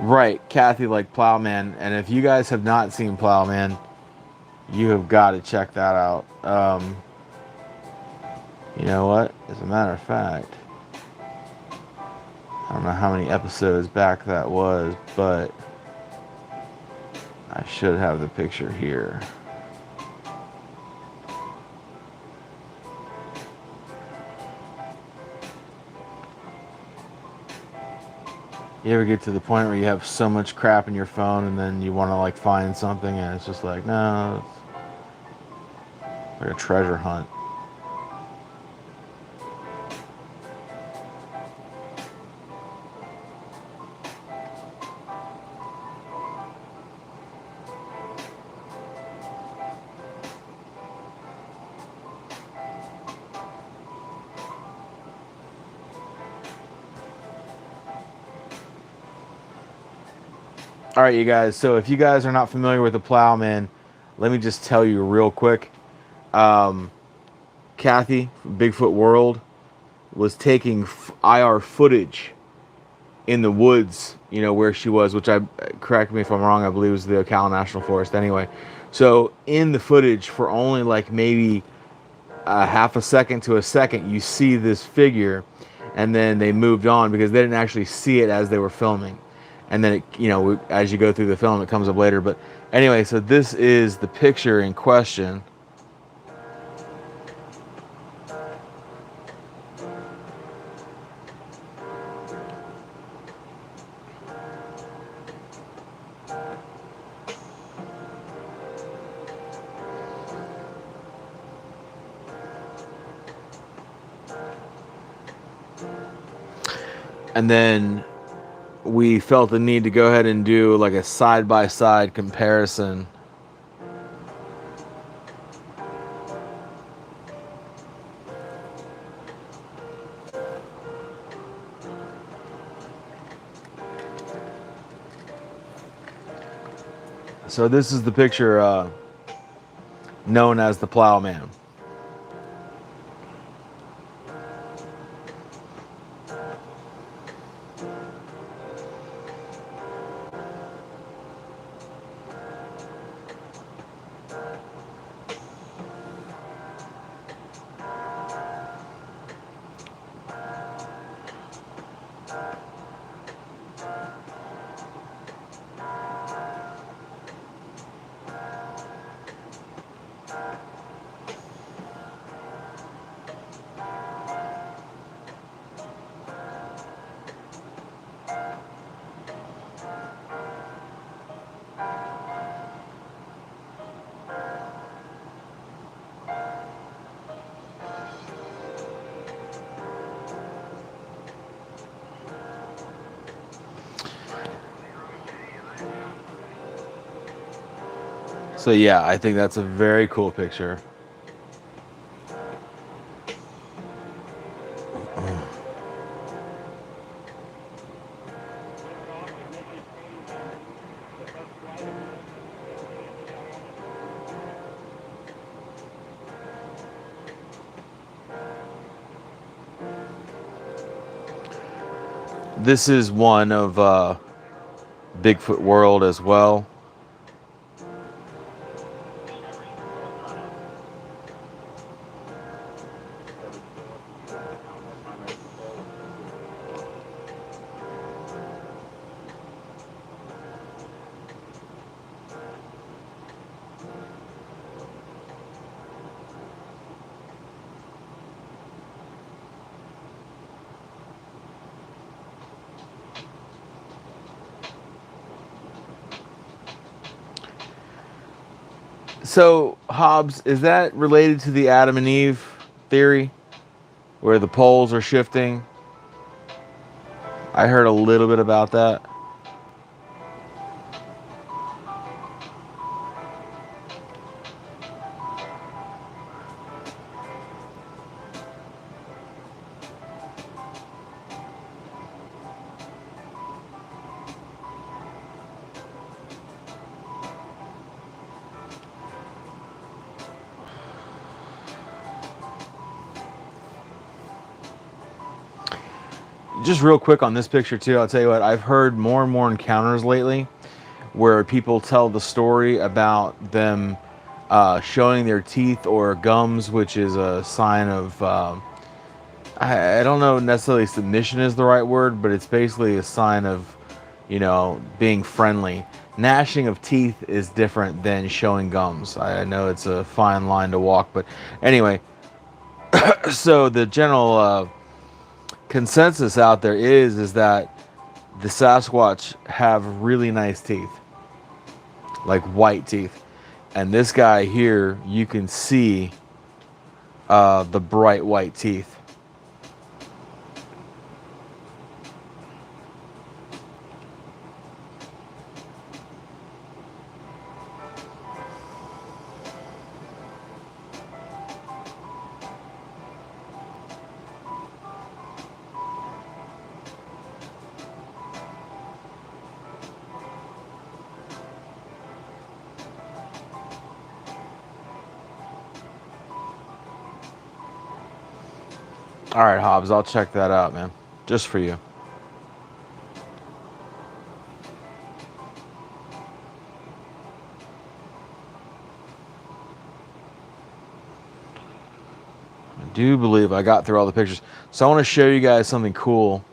Right, Kathy, like Plowman. And if you guys have not seen Plowman, you have got to check that out. You know what? As a matter of fact, I don't know how many episodes back that was, but I should have the picture here. You ever get to the point where you have so much crap in your phone and then you want to like find something and it's just like, no, it's like a treasure hunt. All right, you guys. So if you guys are not familiar with the Plowman, let me just tell you real quick. Kathy from Bigfoot World was taking IR footage in the woods, where she was, which correct me if I'm wrong, I believe it was the Ocala National Forest anyway. So in the footage, for only like maybe a half a second to a second, you see this figure, and then they moved on because they didn't actually see it as they were filming. And then as you go through the film, it comes up later. But anyway, so this is the picture in question. And then we felt the need to go ahead and do like a side-by-side comparison. So this is the picture known as the Plowman. So yeah, I think that's a very cool picture. This is one of Bigfoot World as well. So, Hobbes, is that related to the Adam and Eve theory, where the poles are shifting? I heard a little bit about that. Just real quick on this picture too, I'll tell you what, I've heard more and more encounters lately where people tell the story about them showing their teeth or gums, which is a sign of, I don't know necessarily submission is the right word, but it's basically a sign of, being friendly. Gnashing of teeth is different than showing gums. I know it's a fine line to walk, but anyway, so the general consensus out there is that the Sasquatch have really nice teeth, like white teeth, and this guy here, you can see the bright white teeth. All right, Hobbs, I'll check that out, man, just for you. I do believe I got through all the pictures. So I want to show you guys something cool.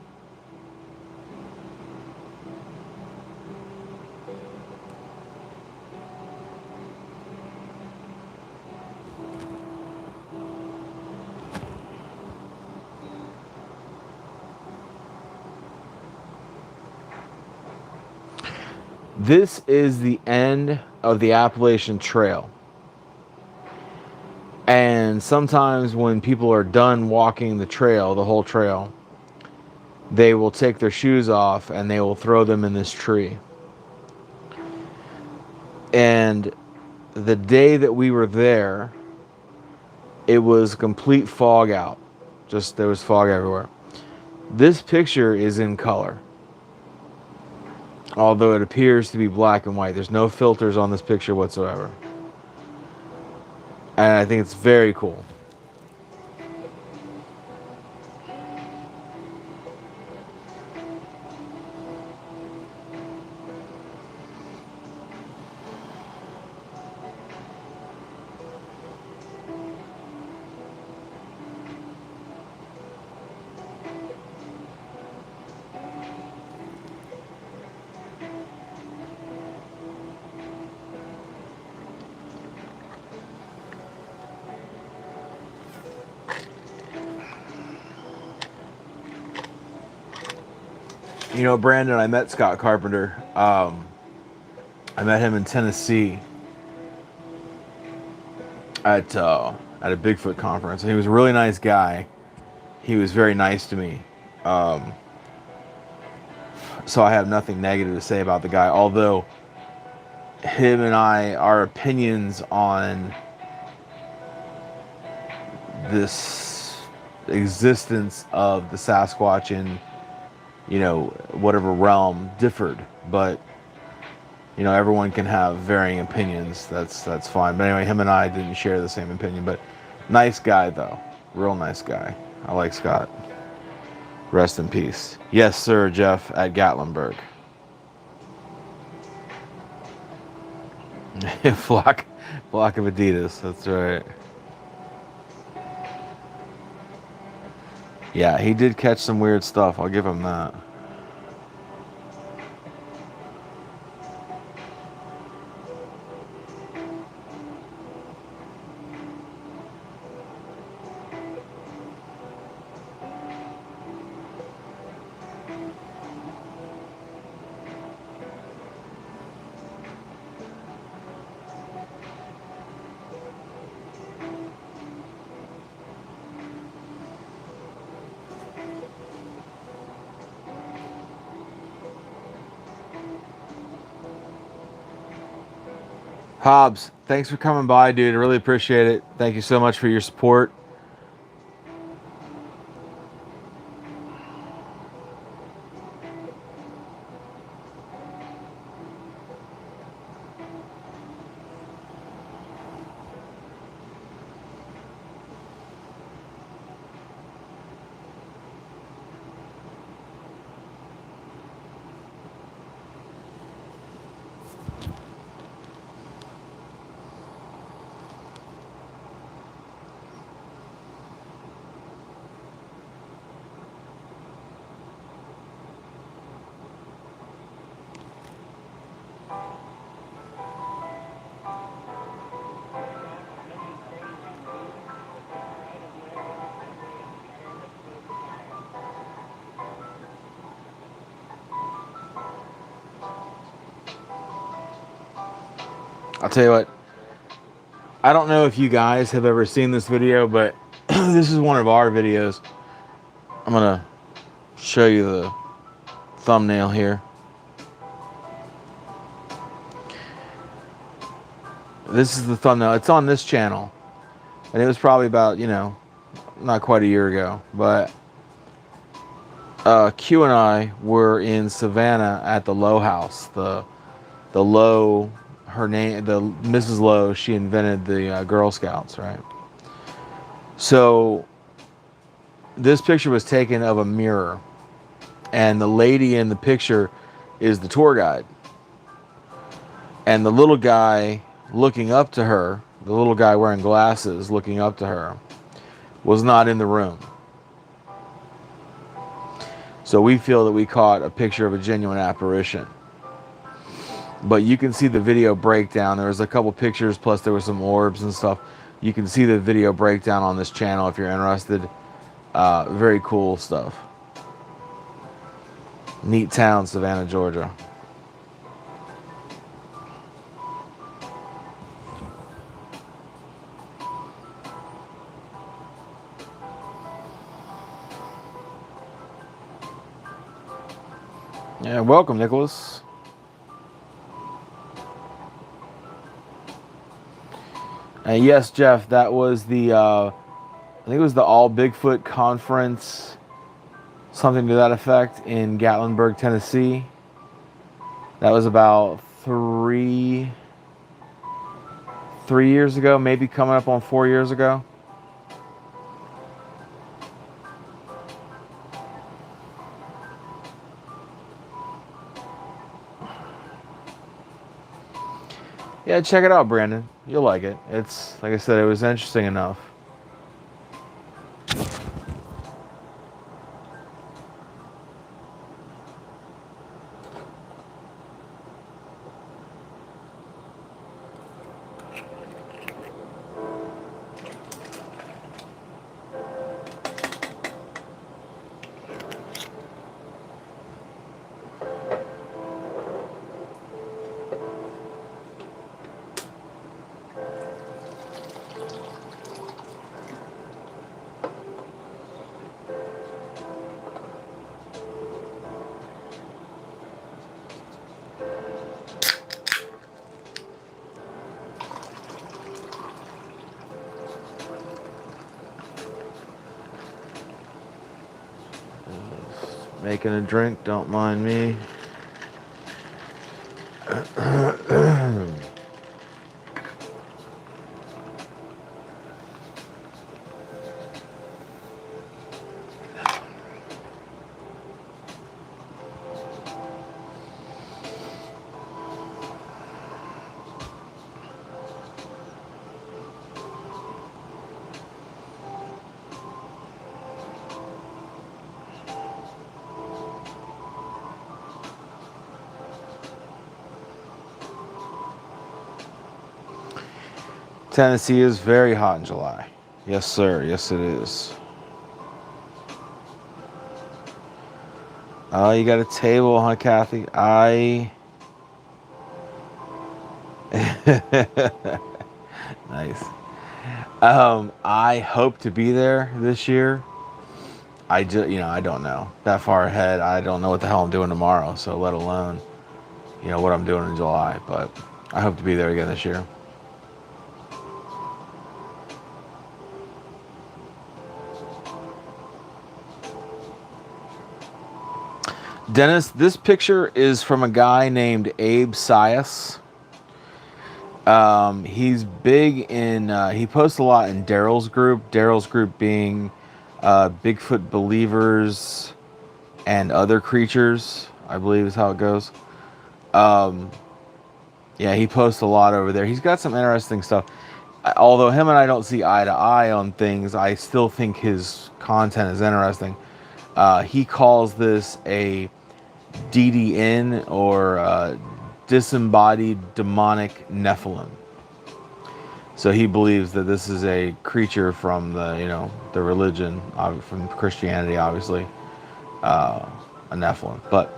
This is the end of the Appalachian Trail. And sometimes when people are done walking the trail, the whole trail, they will take their shoes off and they will throw them in this tree. And the day that we were there, it was complete fog out. Just there was fog everywhere. This picture is in color, although it appears to be black and white. There's no filters on this picture whatsoever. And I think it's very cool. You know, Brandon, I met Scott Carpenter. I met him in Tennessee at a Bigfoot conference. And he was a really nice guy. He was very nice to me. So I have nothing negative to say about the guy. Although him and I, our opinions on this existence of the Sasquatch in, whatever realm differed, but everyone can have varying opinions. That's fine. But anyway, him and I didn't share the same opinion. But nice guy though, real nice guy. I like Scott. Rest in peace. Yes, sir, Jeff at Gatlinburg. flock of Adidas. That's right. Yeah, he did catch some weird stuff. I'll give him that. Hobbs, thanks for coming by, dude. I really appreciate it. Thank you so much for your support. I'll tell you what, I don't know if you guys have ever seen this video, but this is one of our videos. I'm gonna show you the thumbnail here. This is the thumbnail. It's on this channel, and it was probably about, not quite a year ago, but Q and I were in Savannah at the Lowe house. The Lowe, her name, the Mrs. Lowe, she invented the Girl Scouts, right? So this picture was taken of a mirror, and the lady in the picture is the tour guide, and the little guy looking up to her, the little guy wearing glasses looking up to her, was not in the room. So we feel that we caught a picture of a genuine apparition. But you can see the video breakdown. There was a couple pictures, plus there were some orbs and stuff. You can see the video breakdown on this channel if you're interested. Very cool stuff. Neat town, Savannah, Georgia. Yeah, welcome, Nicholas. And yes, Jeff, that was the, I think it was the All Bigfoot Conference, something to that effect, in Gatlinburg, Tennessee. That was about three years ago, maybe coming up on 4 years ago. Yeah, check it out, Brandon. You'll like it. It's, like I said, it was interesting enough. Making a drink, don't mind me. Tennessee is very hot in July. Yes, sir. Yes, it is. Oh, you got a table, huh, Kathy? Nice. I hope to be there this year. I don't know that far ahead. I don't know what the hell I'm doing tomorrow, so let alone what I'm doing in July. But I hope to be there again this year. Dennis, this picture is from a guy named Abe Sias. He's big in, he posts a lot in Daryl's group. Daryl's group being Bigfoot believers and other creatures, I believe is how it goes. Um, yeah, he posts a lot over there. He's got some interesting stuff. Although him and I don't see eye to eye on things, I still think his content is interesting. He calls this a DDN, or disembodied demonic Nephilim. So he believes that this is a creature from the religion, from Christianity, obviously, a Nephilim. But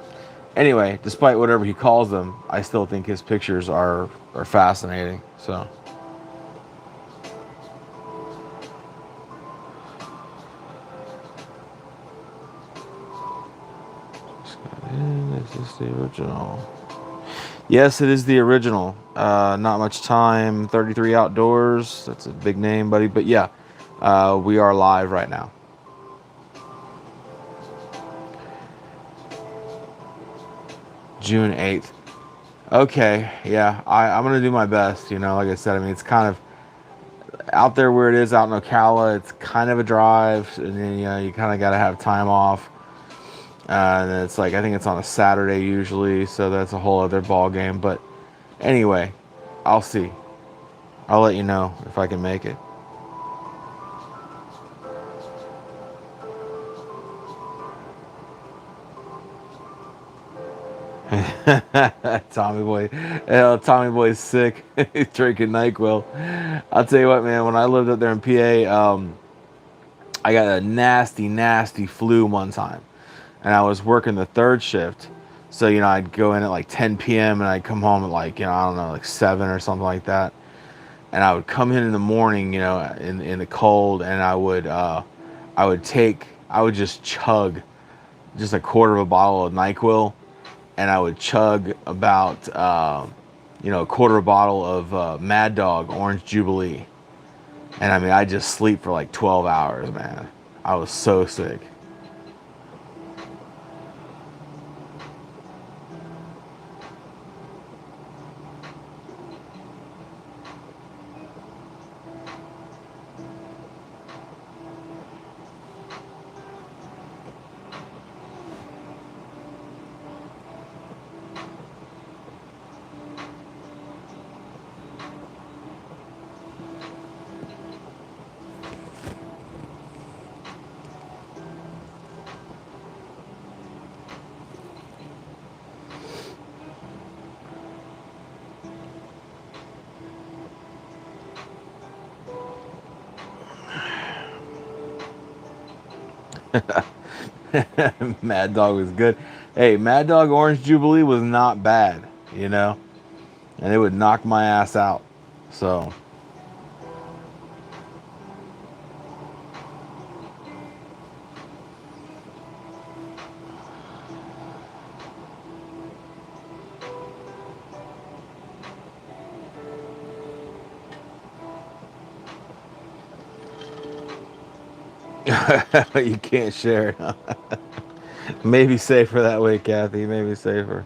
anyway, despite whatever he calls them, I still think his pictures are fascinating. So. Is this the original? Yes, it is the original. Not much time. 33 Outdoors. That's a big name, buddy. But yeah, we are live right now. June 8th. Okay, yeah. I'm going to do my best. Like I said, I mean, it's kind of out there where it is out in Ocala. It's kind of a drive. And then, you kind of got to have time off. And it's like, I think it's on a Saturday usually, so that's a whole other ball game. But anyway, I'll see. I'll let you know if I can make it. Tommy Boy's sick. He's drinking NyQuil. I'll tell you what, man. When I lived up there in PA, I got a nasty, nasty flu one time, and I was working the third shift. So, I'd go in at like 10 p.m. and I'd come home at like, I don't know, like 7 or something like that. And I would come in the morning, in the cold, and I would just chug just a quarter of a bottle of NyQuil, and I would chug about, a quarter of a bottle of Mad Dog Orange Jubilee. And I mean, I just sleep for like 12 hours, man. I was so sick. Mad Dog was good. Hey, Mad Dog Orange Jubilee was not bad, and it would knock my ass out. So. You can't share it. Maybe safer that way, Kathy. Maybe safer.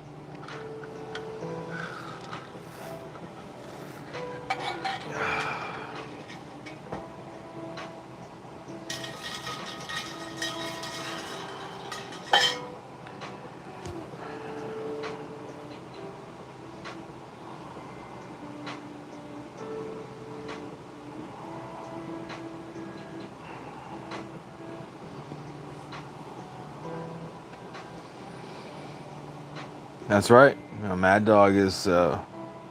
That's right. Mad Dog is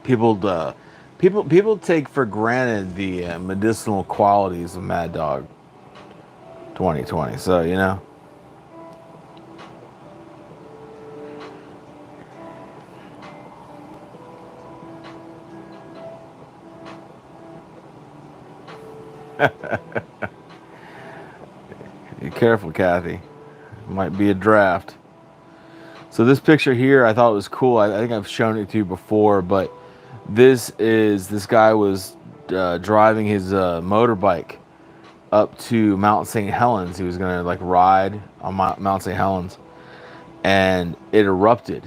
people. People take for granted the medicinal qualities of Mad Dog 2020. So Be careful, Kathy. It might be a draft. So this picture here, I thought was cool. I think I've shown it to you before, but this guy was driving his motorbike up to Mount St. Helens. He was gonna like ride on Mount St. Helens, and it erupted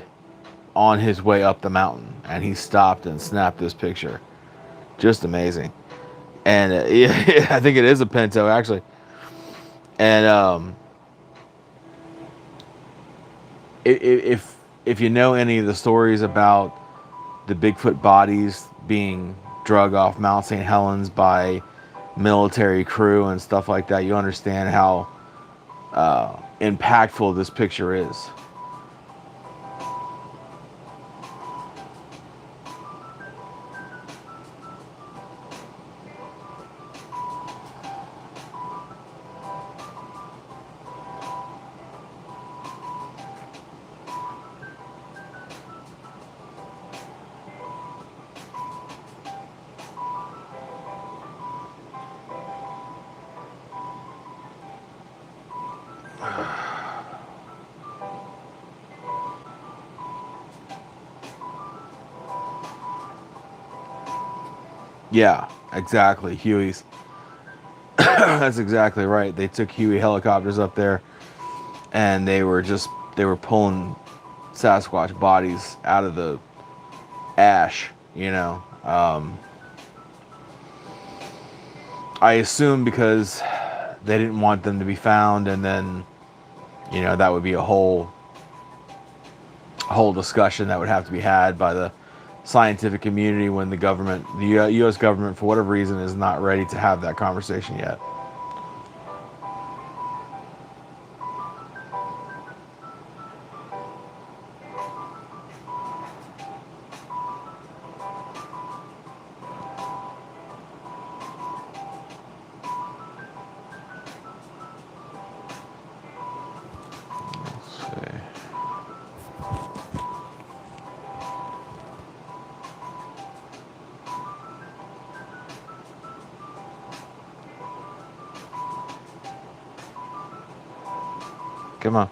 on his way up the mountain, and he stopped and snapped this picture. Just amazing. And yeah, I think it is a Pinto actually. And if you know any of the stories about the Bigfoot bodies being drug off Mount St. Helens by military crew and stuff like that, you understand how impactful this picture is. Yeah, exactly. Huey's. That's exactly right. They took Huey helicopters up there, and they were pulling Sasquatch bodies out of the ash. I assume because they didn't want them to be found, and then that would be a whole discussion that would have to be had by the scientific community when the U.S. government, for whatever reason, is not ready to have that conversation yet. Let's see. Come on.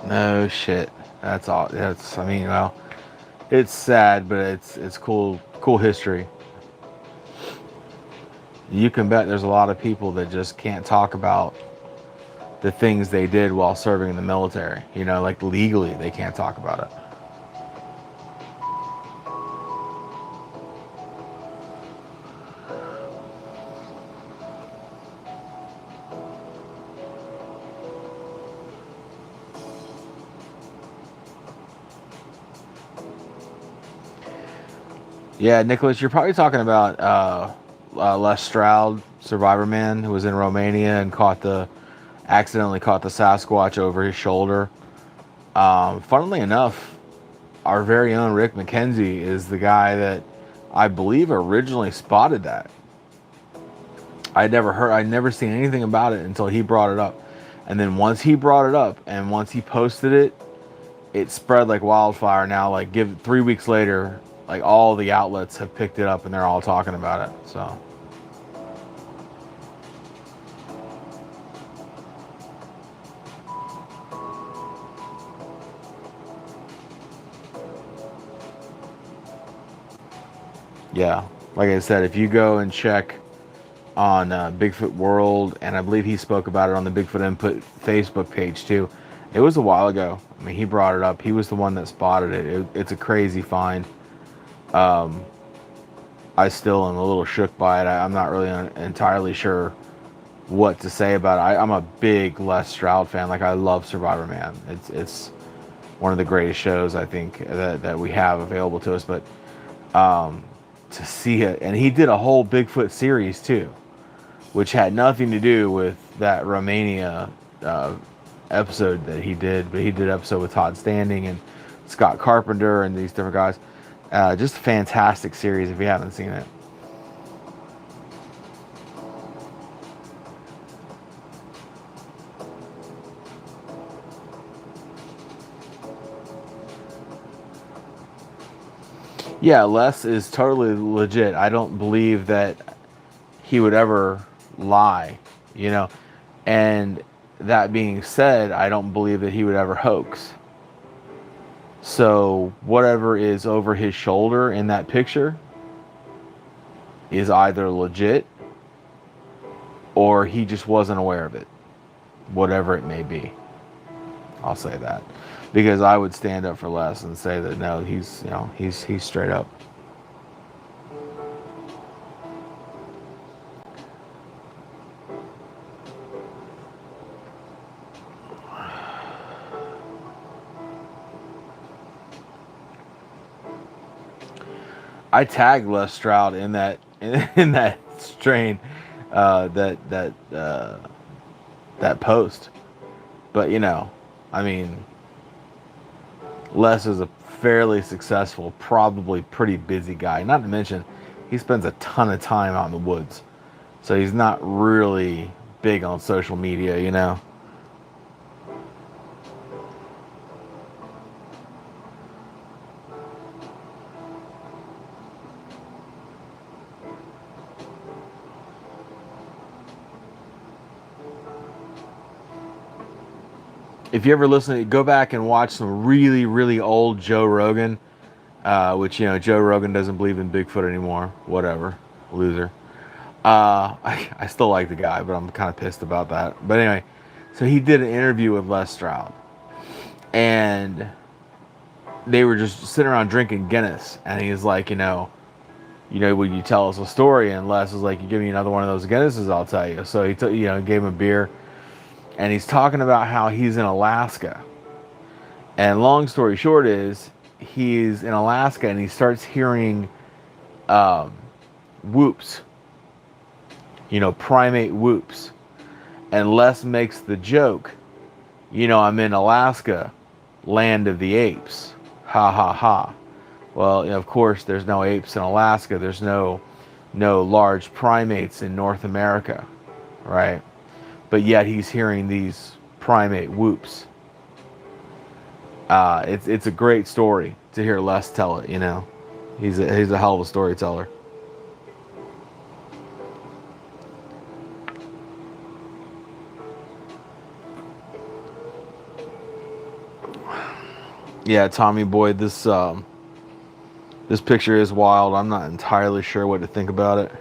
No shit. That's all. I mean, well, it's sad, but it's cool history. You can bet there's a lot of people that just can't talk about the things they did while serving in the military. Like legally, they can't talk about it. Yeah, Nicholas, you're probably talking about Les Stroud, Survivor Man, who was in Romania and accidentally caught the Sasquatch over his shoulder. Funnily enough, our very own Rick McKenzie is the guy that I believe originally spotted that. I'd never seen anything about it until he brought it up. And then once he brought it up and once he posted it, it spread like wildfire. Now, like 3 weeks later, like all the outlets have picked it up and they're all talking about it. So yeah, like I said, if you go and check on Bigfoot World, and I believe he spoke about it on the Bigfoot Input Facebook page too. It was a while ago. I mean, he brought it up. He was the one that spotted it. It's a crazy find. I still am a little shook by it. I'm not really entirely sure what to say about it. I'm a big Les Stroud fan. Like, I love Survivor Man. It's one of the greatest shows I think that we have available to us. But to see it, and he did a whole Bigfoot series too, which had nothing to do with that Romania episode that he did, but he did an episode with Todd Standing and Scott Carpenter and these different guys. Just a fantastic series if you haven't seen it. Yeah, Les is totally legit. I don't believe that he would ever lie, you know. And that being said, I don't believe that he would ever hoax. So whatever is over his shoulder in that picture is either legit or he just wasn't aware of it. Whatever it may be. I'll say that. Because I would stand up for Les and say that no, he's straight up. I tagged Les Stroud in that in that strain, that post, but I mean, Les is a fairly successful, probably pretty busy guy. Not to mention, he spends a ton of time out in the woods, so he's not really big on social media. If you ever listen, go back and watch some really, really old Joe Rogan, which, Joe Rogan doesn't believe in Bigfoot anymore. Whatever. Loser. I still like the guy, but I'm kind of pissed about that. But anyway, so he did an interview with Les Stroud. And they were just sitting around drinking Guinness. And he's like, would you tell us a story? And Les was like, you give me another one of those Guinnesses, I'll tell you. So he gave him a beer. And he's talking about how he's in Alaska. And long story short is, he's in Alaska and he starts hearing whoops. Primate whoops. And Les makes the joke, I'm in Alaska, land of the apes. Ha ha ha. Well, of course, there's no apes in Alaska. There's no large primates in North America, right? But yet he's hearing these primate whoops. It's a great story to hear Les tell it. He's a hell of a storyteller. Yeah, Tommy Boy, this picture is wild. I'm not entirely sure what to think about it.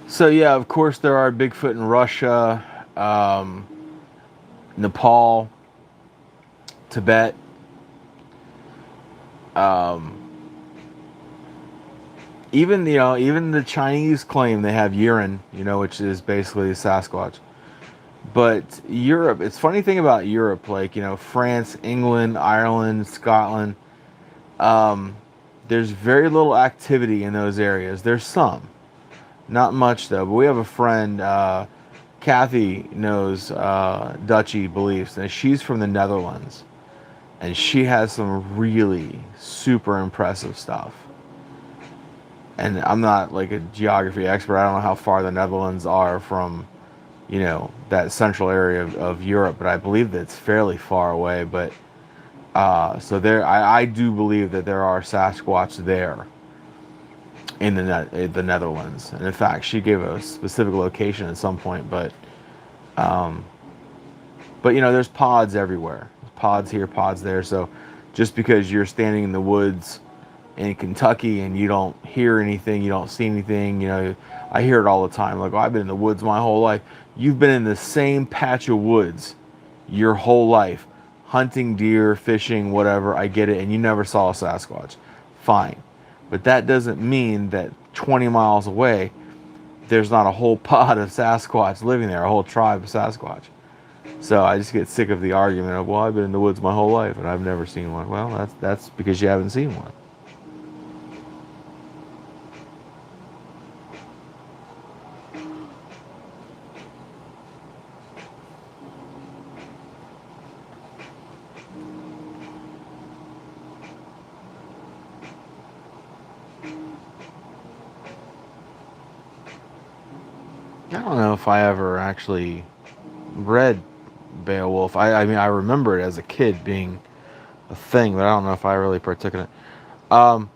So yeah, of course there are Bigfoot in Russia, Nepal, Tibet. Even the Chinese claim they have urine, which is basically a Sasquatch. But Europe, it's funny thing about Europe, like France, England, Ireland, Scotland. There's very little activity in those areas. There's some. Not much though, but we have a friend, Kathy knows Dutchy beliefs, and she's from the Netherlands, and she has some really super impressive stuff. And I'm not like a geography expert. I don't know how far the Netherlands are from that central area of Europe, but I believe that it's fairly far away. But so there, I do believe that there are Sasquatch there in the Netherlands. And in fact, she gave a specific location at some point. But there's pods everywhere. There's pods here, pods there. So just because you're standing in the woods in Kentucky and you don't hear anything, you don't see anything, I hear it all the time. Like, oh, I've been in the woods my whole life. You've been in the same patch of woods your whole life, hunting deer, fishing, whatever. I get it. And you never saw a Sasquatch. Fine. But that doesn't mean that 20 miles away, there's not a whole pod of Sasquatch living there, a whole tribe of Sasquatch. So I just get sick of the argument of, well, I've been in the woods my whole life and I've never seen one. Well, that's because you haven't seen one. I don't know if I ever actually read Beowulf. I mean, I remember it as a kid being a thing, but I don't know if I really partook in it. Um,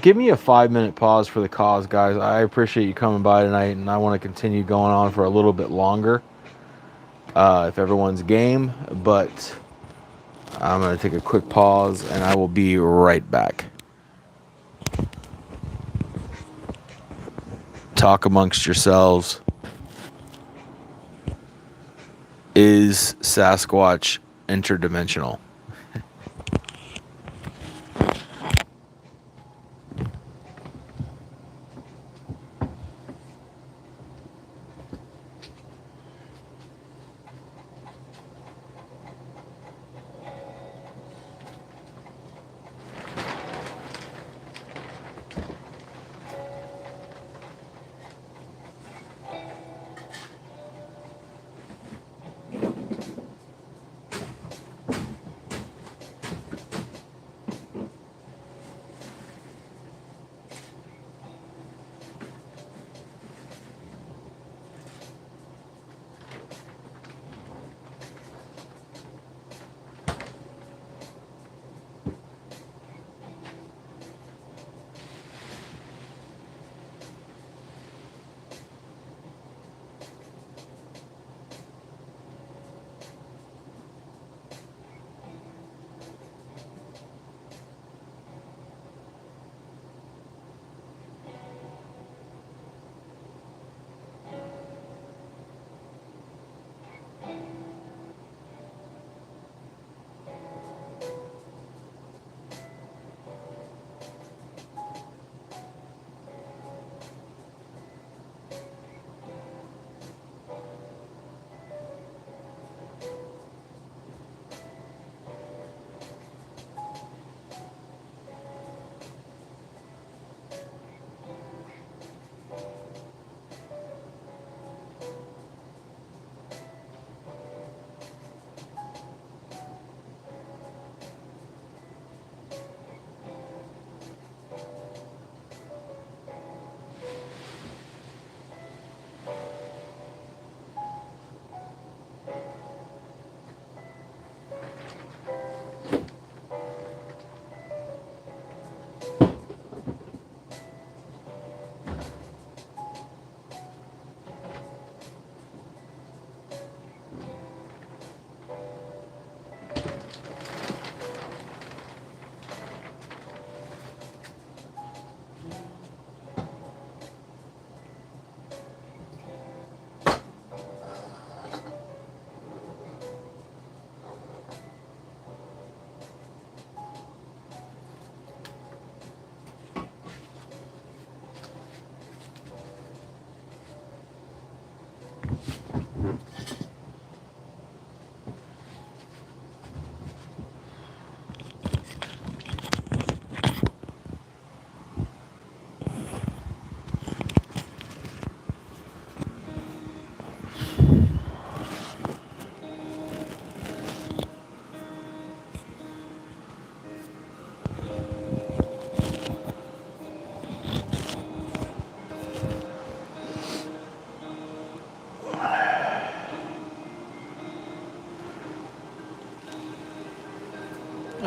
Give me a 5-minute pause for the cause, guys. I appreciate you coming by tonight, and I want to continue going on for a little bit longer if everyone's game. But I'm going to take a quick pause, and I will be right back. Talk amongst yourselves. Is Sasquatch interdimensional?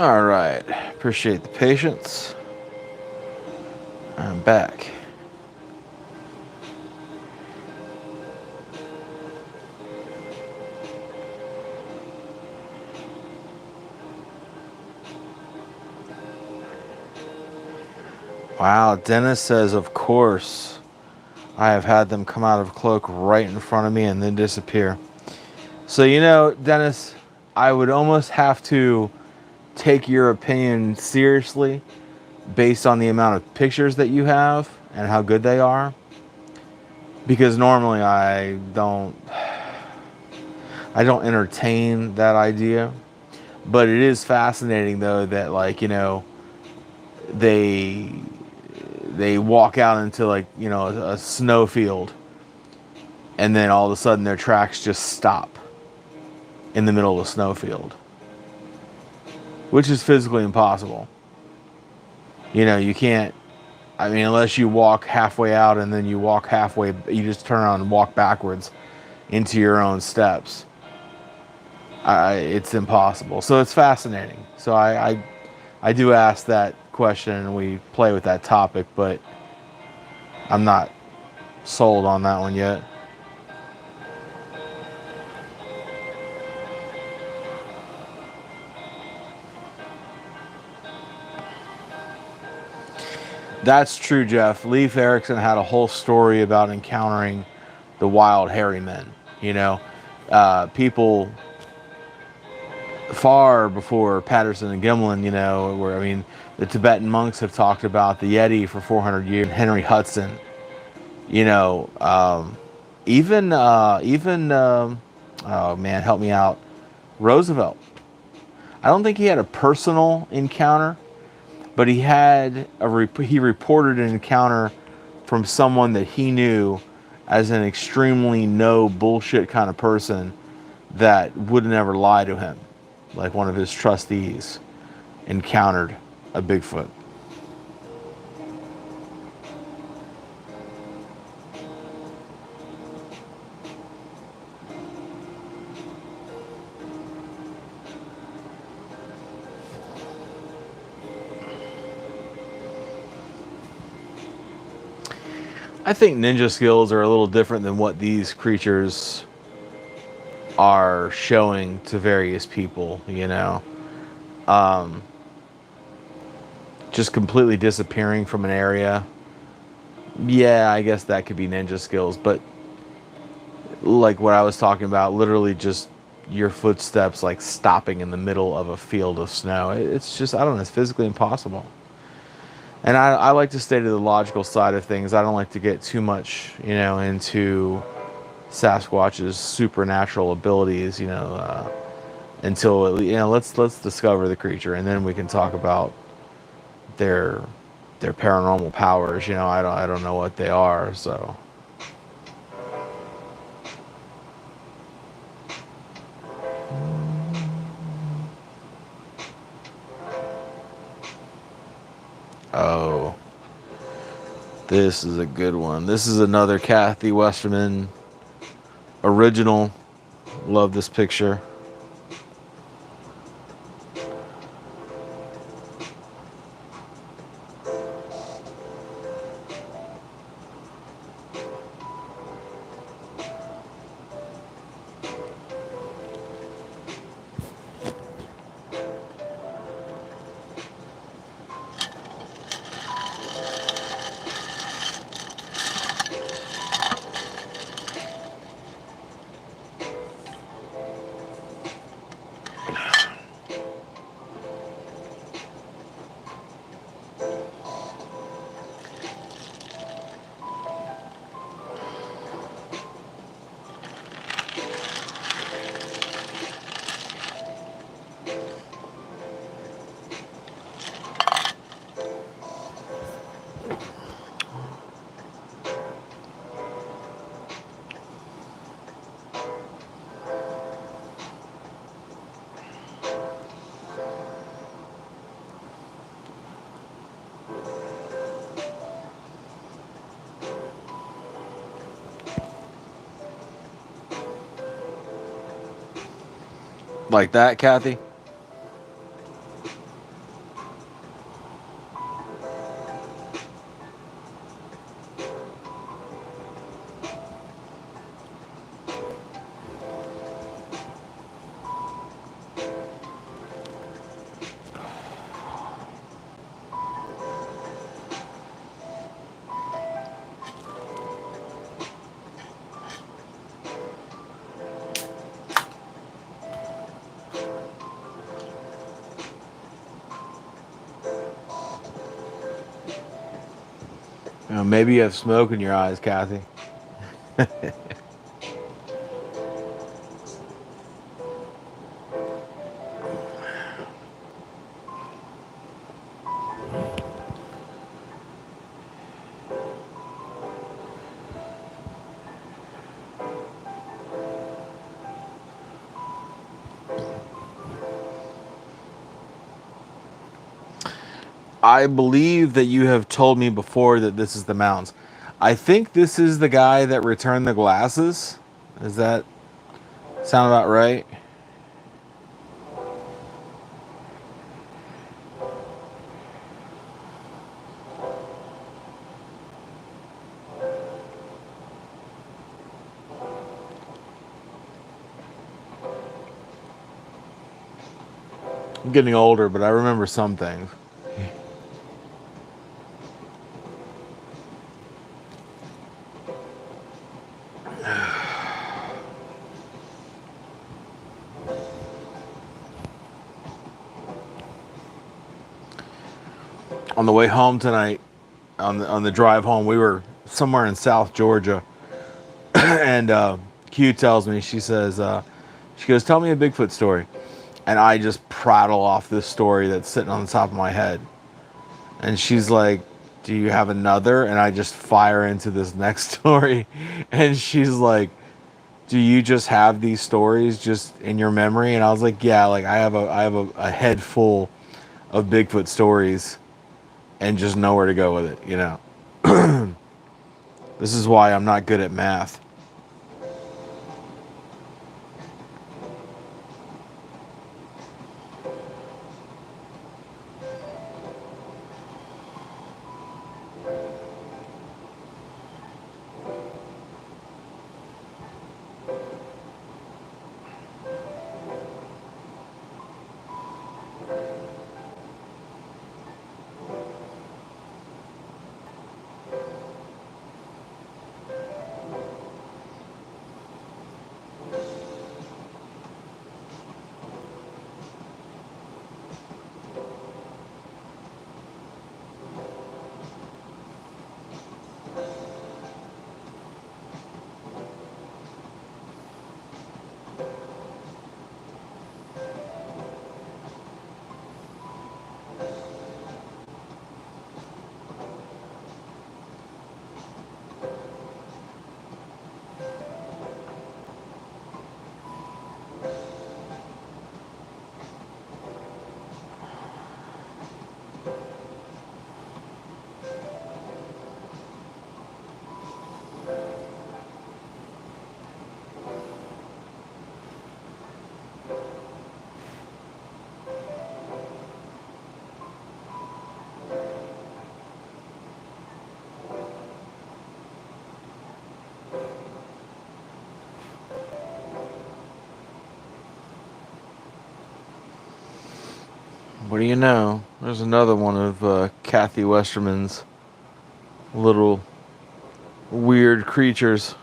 All right. Appreciate the patience. I'm back. Wow, Dennis says, of course. I have had them come out of cloak right in front of me and then disappear. So, Dennis, I would almost have to take your opinion seriously based on the amount of pictures that you have and how good they are. Because normally I don't entertain that idea. But it is fascinating though that they they walk out into a snow field, and then all of a sudden their tracks just stop in the middle of a snow field, which is physically impossible. You can't. I mean, unless you walk halfway out and then you walk halfway, you just turn around and walk backwards into your own steps. It's impossible. So it's fascinating. So I do ask that question and we play with that topic, but I'm not sold on that one yet. That's true, Jeff. Leif Erikson had a whole story about encountering the wild hairy men. People far before Patterson and Gimlin, the Tibetan monks have talked about the Yeti for 400 years. Henry Hudson, you know, even oh man, help me out, Roosevelt. I don't think he had a personal encounter, but he had he reported an encounter from someone that he knew as an extremely no bullshit kind of person that would never lie to him. Like one of his trustees encountered a Bigfoot. I think ninja skills are a little different than what these creatures are showing to various people, just completely disappearing from an area. Yeah, I guess that could be ninja skills, but like what I was talking about, literally just your footsteps like stopping in the middle of a field of snow. It's just, I don't know, it's physically impossible. And I like to stay to the logical side of things. I don't like to get too much, into Sasquatch's supernatural abilities, until let's discover the creature, and then we can talk about their paranormal powers. I don't know what they are, so. Oh, this is a good one. This is another Kathy Westerman original. Love this picture. Like that, Kathy? Maybe you have smoke in your eyes, Kathy. I believe that you have told me before that this is the mountains. I think this is the guy that returned the glasses. Does that sound about right? I'm getting older, but I remember some things. On the way home tonight, on the drive home, we were somewhere in South Georgia, and Q tells me, she goes, tell me a Bigfoot story, and I just prattle off this story that's sitting on the top of my head, and she's like, do you have another? And I just fire into this next story, and she's like, do you just have these stories just in your memory? And I was like, yeah, like I have a head full of Bigfoot stories and just know where to go with it. This is why I'm not good at math. What do you know? There's another one of Kathy Westerman's little weird creatures.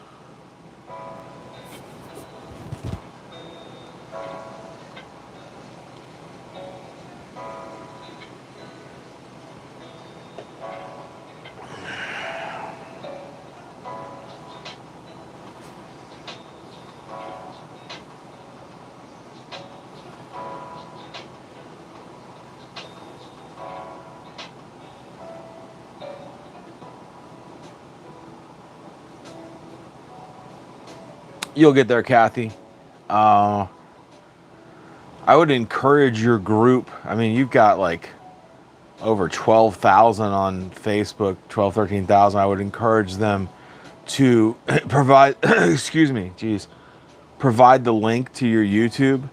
You'll get there, Kathy. Uh, I would encourage your group. I mean, you've got like over 12,000 on Facebook, 12, 13,000. I would encourage them to provide, excuse me, geez, provide the link to your YouTube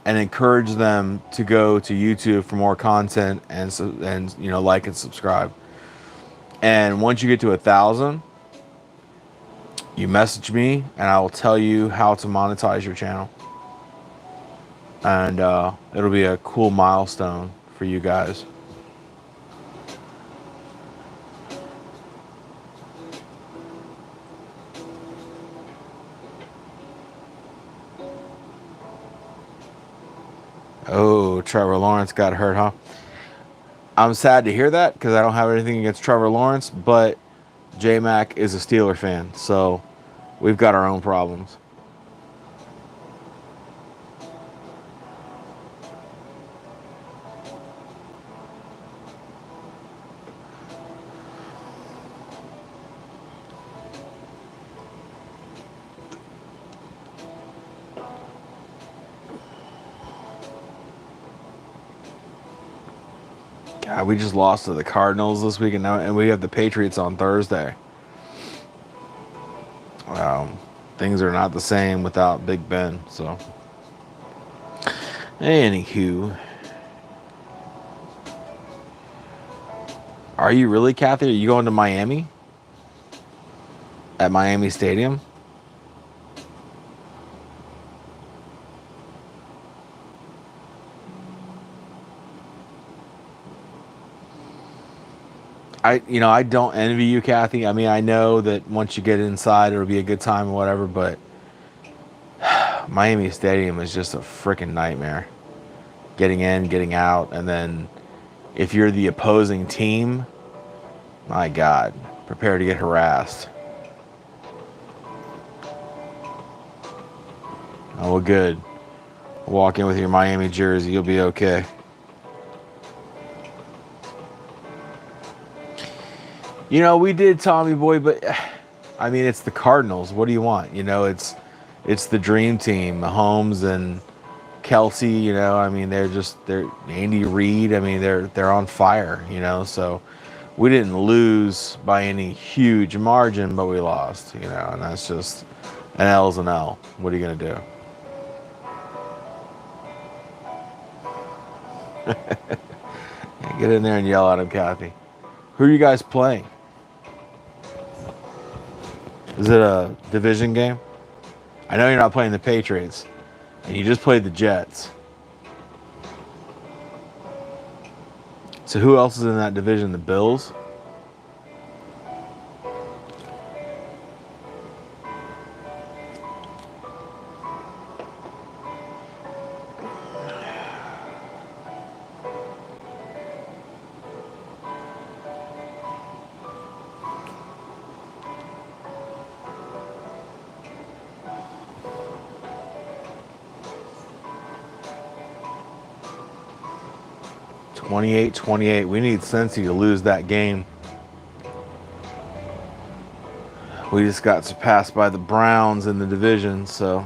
and encourage them to go to YouTube for more content and like and subscribe. And once you get to 1,000, you message me and I will tell you how to monetize your channel. And it'll be a cool milestone for you guys. Oh, Trevor Lawrence got hurt, huh? I'm sad to hear that because I don't have anything against Trevor Lawrence, but J Mac is a Steeler fan, so we've got our own problems. God, we just lost to the Cardinals this week, and now and we have the Patriots on Thursday. Um, Things are not the same without Big Ben. So, anywho, are you really, Kathy? Are you going to Miami at Miami Stadium? I don't envy you, Kathy. I mean, I know that once you get inside, it'll be a good time or whatever, but Miami Stadium is just a freaking nightmare. Getting in, getting out, and then if you're the opposing team, my God, prepare to get harassed. Oh, well, good. Walk in with your Miami jersey, you'll be okay. We did Tommy Boy, but I mean, it's the Cardinals. What do you want? It's the dream team, Mahomes and Kelsey. I mean, they're Andy Reid. I mean, they're on fire. So we didn't lose by any huge margin, but we lost. And that's just an L's an L. What are you gonna do? Get in there and yell at him, Kathy. Who are you guys playing? Is it a division game? I know you're not playing the Patriots, and you just played the Jets. So who else is in that division? The Bills? 28-28. We need Cincy to lose that game. We just got surpassed by the Browns in the division, so.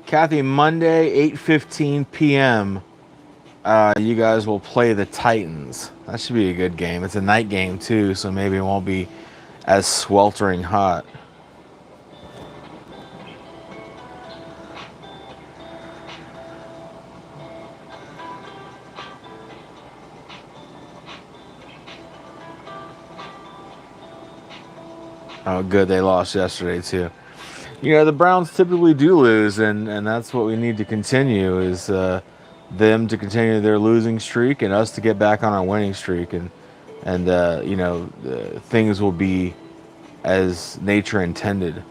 Kathy, Monday, 8:15 p.m. You guys will play the Titans. That should be a good game. It's a night game too, so maybe it won't be as sweltering hot. Oh, good. They lost yesterday too. The Browns typically do lose, and that's what we need to continue is them to continue their losing streak and us to get back on our winning streak, and things will be as nature intended.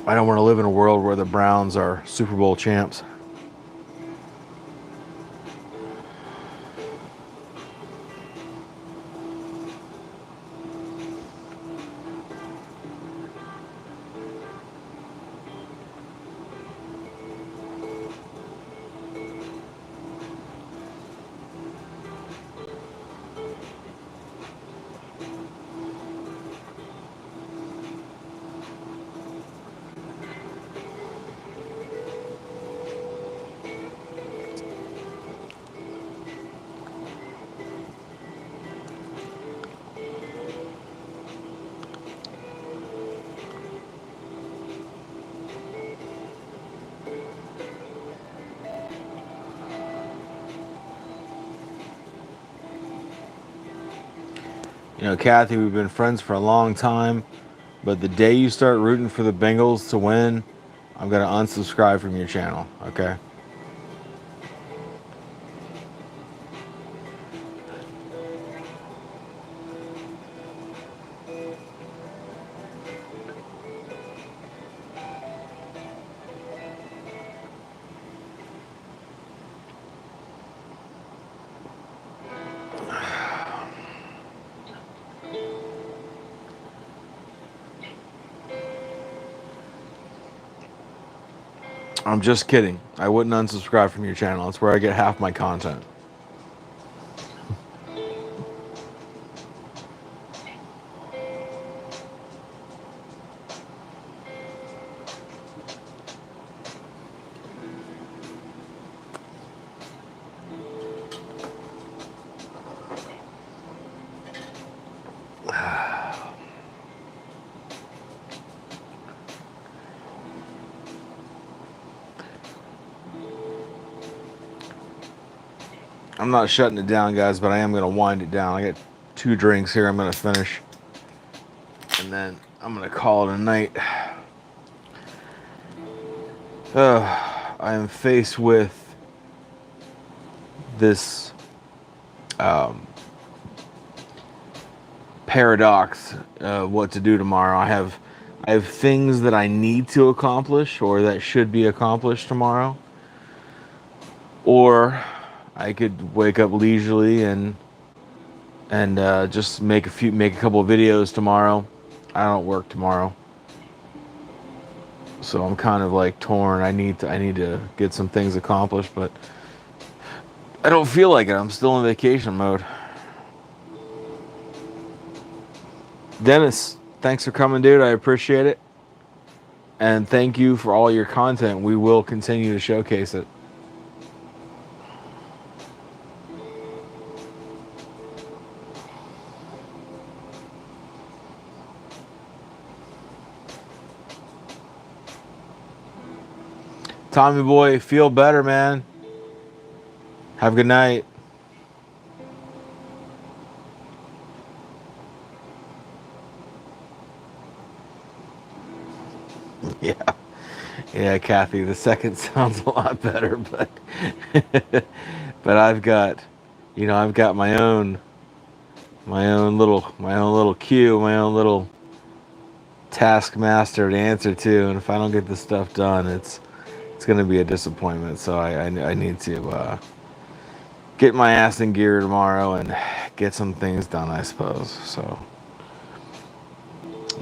I don't want to live in a world where the Browns are Super Bowl champs. You know, Kathy, we've been friends for a long time, but the day you start rooting for the Bengals to win, I'm gonna unsubscribe from your channel. Okay. I'm just kidding. I wouldn't unsubscribe from your channel. It's where I get half my content. I'm not shutting it down, guys, but I am going to wind it down. I got 2 drinks here I'm going to finish. And then I'm going to call it a night. I am faced with this paradox what to do tomorrow. I have things that I need to accomplish or that should be accomplished tomorrow. Or I could wake up leisurely and just make a couple of videos tomorrow. I don't work tomorrow, so I'm kind of like torn. I need to get some things accomplished, but I don't feel like it. I'm still in vacation mode. Dennis, thanks for coming, dude. I appreciate it, and thank you for all your content. We will continue to showcase it. Tommy boy, feel better, man. Have a good night. Yeah. Yeah, Kathy, the second sounds a lot better, but but I've got my own little queue, my own little taskmaster to answer to, and if I don't get this stuff done, it's going to be a disappointment. So I need to get my ass in gear tomorrow and get some things done, I suppose. So,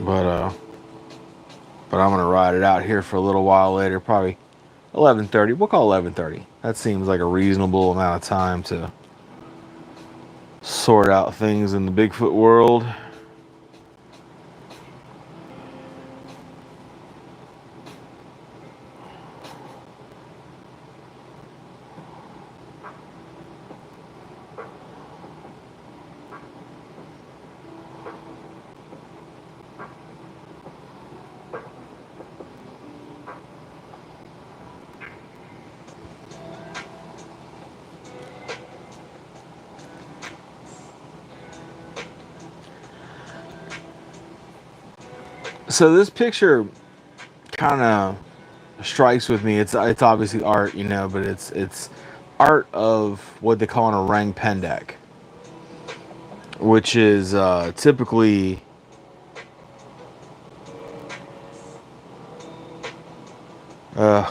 but I'm gonna ride it out here for a little while later, probably 11:30. We'll call 11:30. That seems like a reasonable amount of time to sort out things in the Bigfoot world. So this picture kind of strikes with me. It's obviously art, you know, but it's art of what they call an orang pendek, which is typically yeah,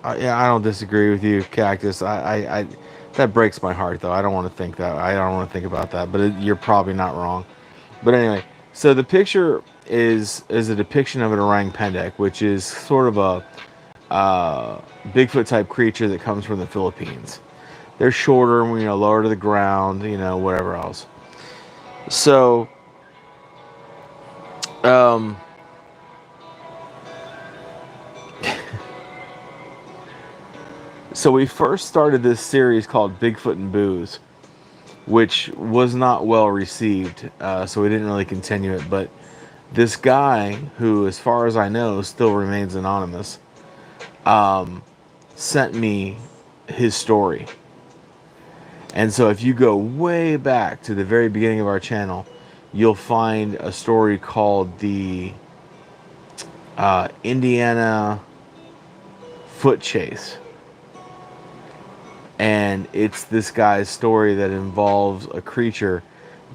I don't disagree with you, Cactus. I that breaks my heart though. I don't want to think that. I don't want to think about that. But you're probably not wrong. But anyway, so the picture is a depiction of an orang pendek, which is sort of a Bigfoot type creature that comes from the Philippines. They're shorter, you know, lower to the ground, you know, whatever else. So, so we first started this series called Bigfoot and Booze, which was not well received, so we didn't really continue it. But this guy, who, as far as I know, still remains anonymous, sent me his story. And so if you go way back to the very beginning of our channel, you'll find a story called the Indiana Foot Chase. And it's this guy's story that involves a creature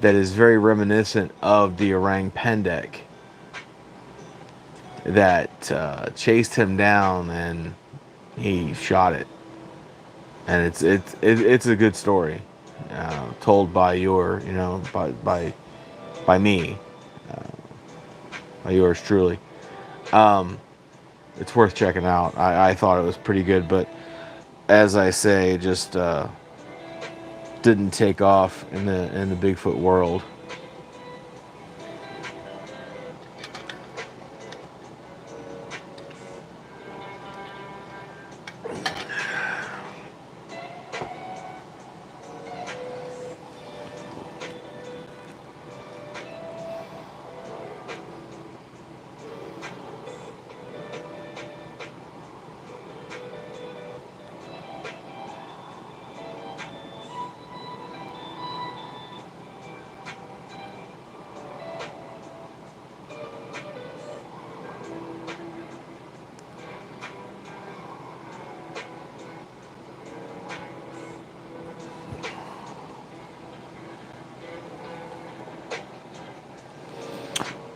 that is very reminiscent of the orang pendek that chased him down, and he shot it. And it's a good story, told by your by me, by yours truly. It's worth checking out. I thought it was pretty good, but as I say, just didn't take off in the Bigfoot world.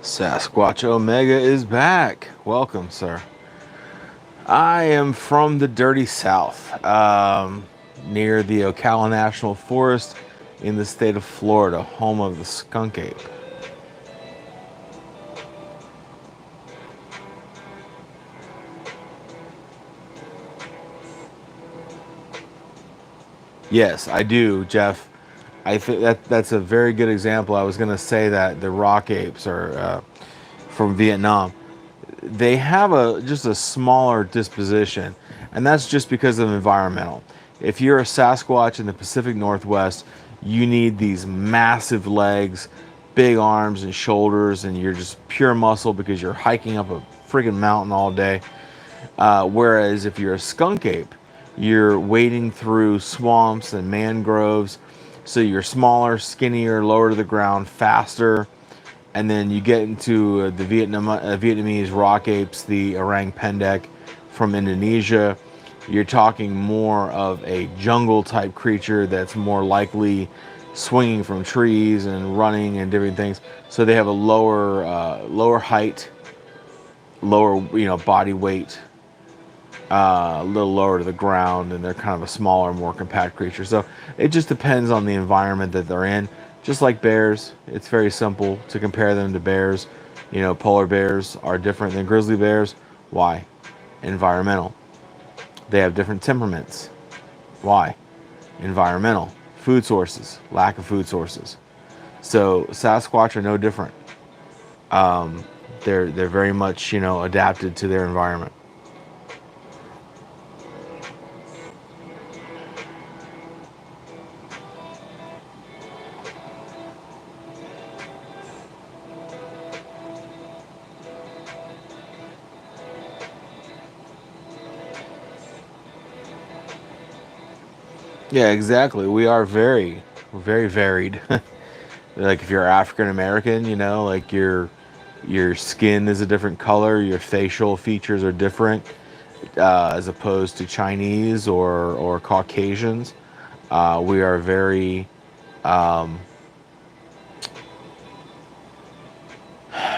Sasquatch Omega is back. Welcome, sir. I am from the dirty South, near the Ocala National Forest in the state of Florida, home of the skunk ape. Yes, I do, Jeff. I think that's a very good example. I was going to say that the rock apes are from Vietnam. They have just a smaller disposition, and that's just because of environmental. If you're a Sasquatch in the Pacific Northwest, you need these massive legs, big arms and shoulders, and you're just pure muscle because you're hiking up a freaking mountain all day. Whereas if you're a skunk ape, you're wading through swamps and mangroves, so you're smaller, skinnier, lower to the ground, faster. And then you get into the Vietnamese rock apes, the orang pendek from Indonesia. You're talking more of a jungle type creature that's more likely swinging from trees and running and different things. So they have a lower height, lower body weight, a little lower to the ground, and they're kind of a smaller, more compact creature. So it just depends on the environment that they're in. Just like bears, it's very simple to compare them to bears. Polar bears are different than grizzly bears. Why? Environmental. They have different temperaments. Why? Environmental. Food sources. Lack of food sources. So Sasquatch are no different. They're very much adapted to their environment. Yeah, exactly. We are very, very varied. Like if you're African American, like your skin is a different color, your facial features are different, as opposed to Chinese or Caucasians. We are very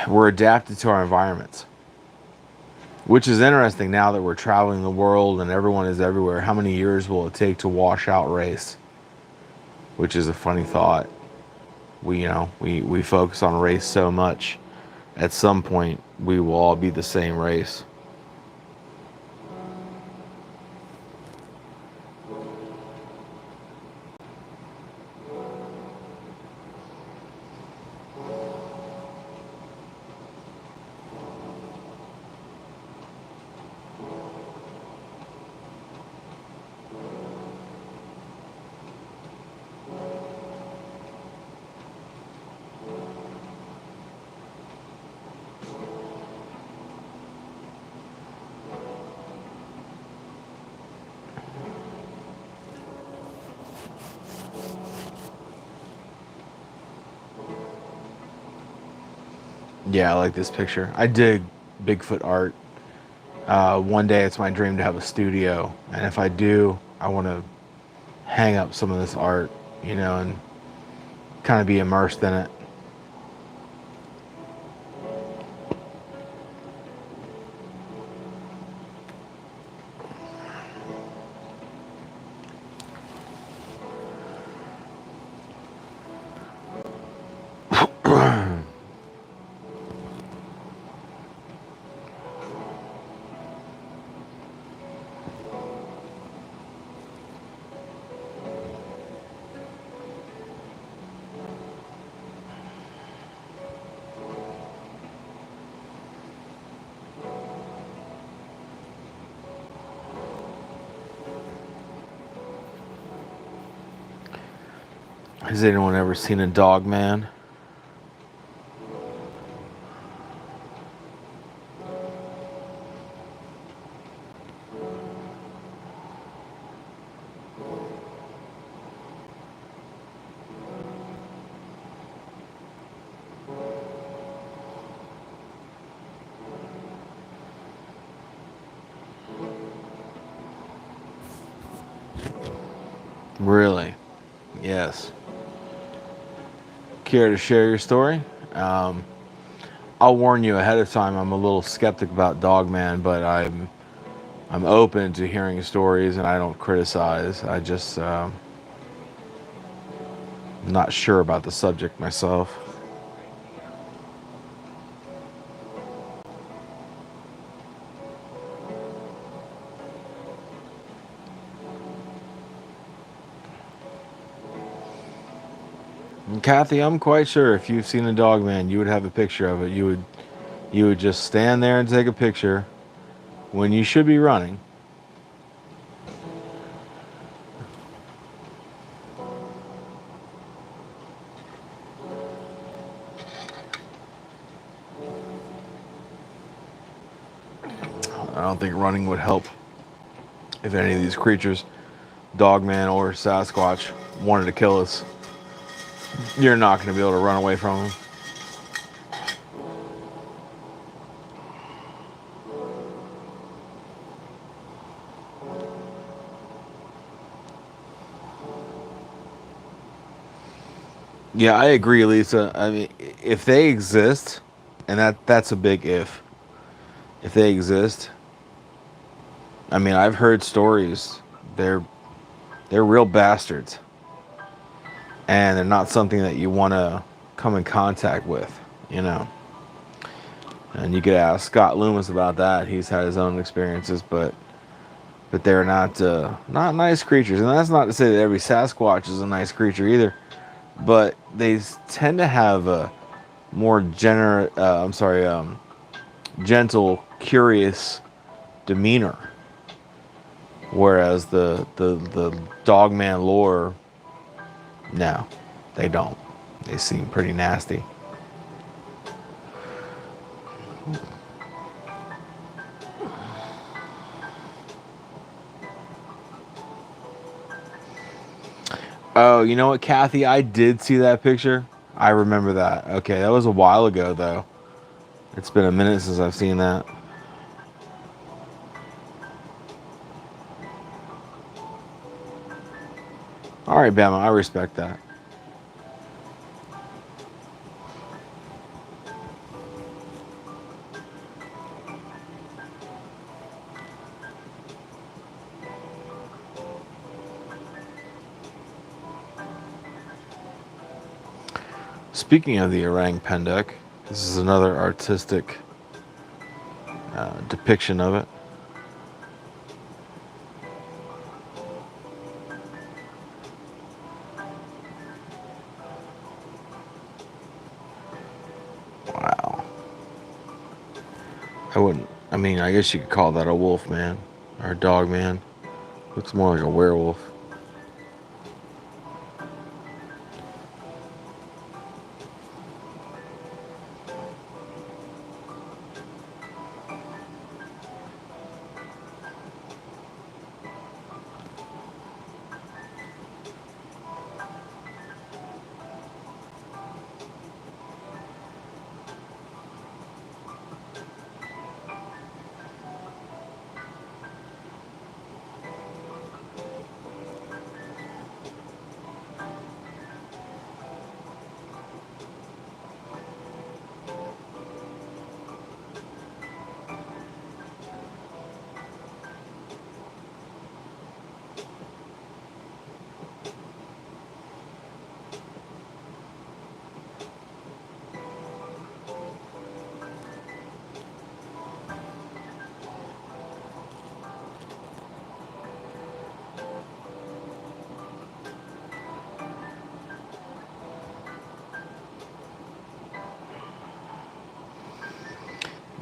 we're adapted to our environments, which is interesting now that we're traveling the world and everyone is everywhere. How many years will it take to wash out race? Which is a funny thought. We focus on race so much. At some point, we will all be the same race. Yeah, I like this picture. I dig Bigfoot art. One day it's my dream to have a studio, and if I do, I want to hang up some of this art, and kind of be immersed in it. Has anyone ever seen a dog man? Really? Yes. Care to share your story? Um, I'll warn you ahead of time. I'm a little skeptic about Dogman, but I'm open to hearing stories, and I don't criticize. I just not sure about the subject myself. And Kathy, I'm quite sure if you've seen a Dogman, you would have a picture of it. You would just stand there and take a picture when you should be running. I don't think running would help if any of these creatures, Dogman or Sasquatch, wanted to kill us. You're not going to be able to run away from them. Yeah, I agree, Lisa. I mean, if they exist, and that's a big if. If they exist, I mean, I've heard stories. They're they're real bastards, and they're not something that you want to come in contact with, you know. And you could ask Scott Loomis about that. He's had his own experiences, but they're not nice creatures. And that's not to say that every Sasquatch is a nice creature either. But they tend to have a more gentle, curious demeanor. Whereas the Dogman lore, no, they don't. They seem pretty nasty. Oh, you know what, Kathy? I did see that picture. I remember that. Okay, that was a while ago, though. It's been a minute since I've seen that. All right, Bama, I respect that. Speaking of the orang pendek, this is another artistic depiction of it. Wow. I wouldn't. I mean, I guess you could call that a wolf man or a dog man. Looks more like a werewolf.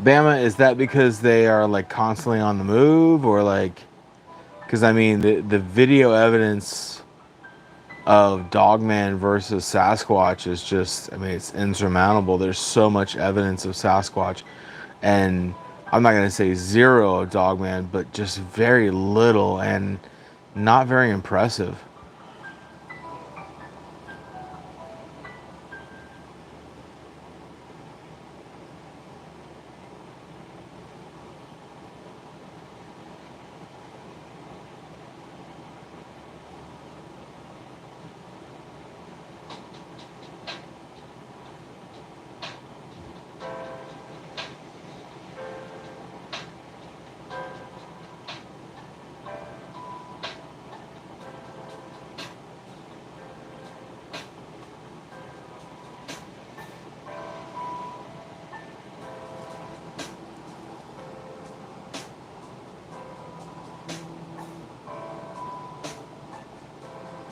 Bama, is that because they are like constantly on the move, or like, because I mean the video evidence of Dogman versus Sasquatch is just, I mean, it's insurmountable. There's so much evidence of Sasquatch, and I'm not gonna say zero of Dogman, but just very little and not very impressive.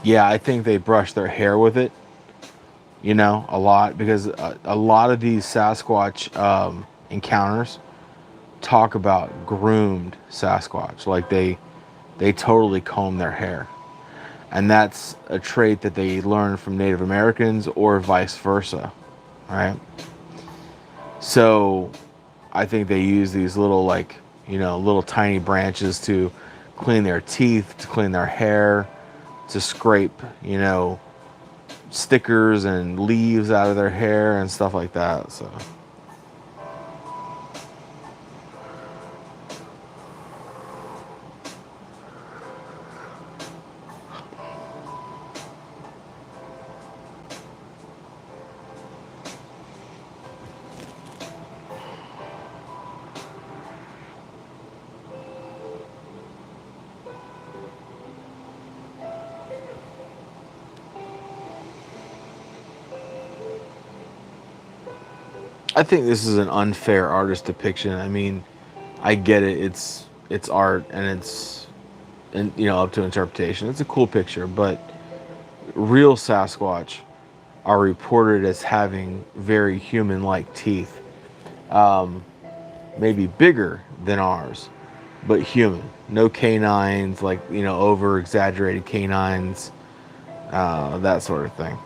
Yeah, I think they brush their hair with it, you know, a lot, because a lot of these Sasquatch encounters talk about groomed Sasquatch, like they totally comb their hair, and that's a trait that they learn from Native Americans or vice versa, right? So I think they use these little, like, you know, little tiny branches to clean their teeth, to clean their hair, to scrape, you know, stickers and leaves out of their hair and stuff like that. So I think this is an unfair artist depiction. I mean, I get it. It's art, and it's, and you know, up to interpretation. It's a cool picture, but real Sasquatch are reported as having very human-like teeth, maybe bigger than ours, but human. No canines, like, you know, over exaggerated canines, that sort of thing.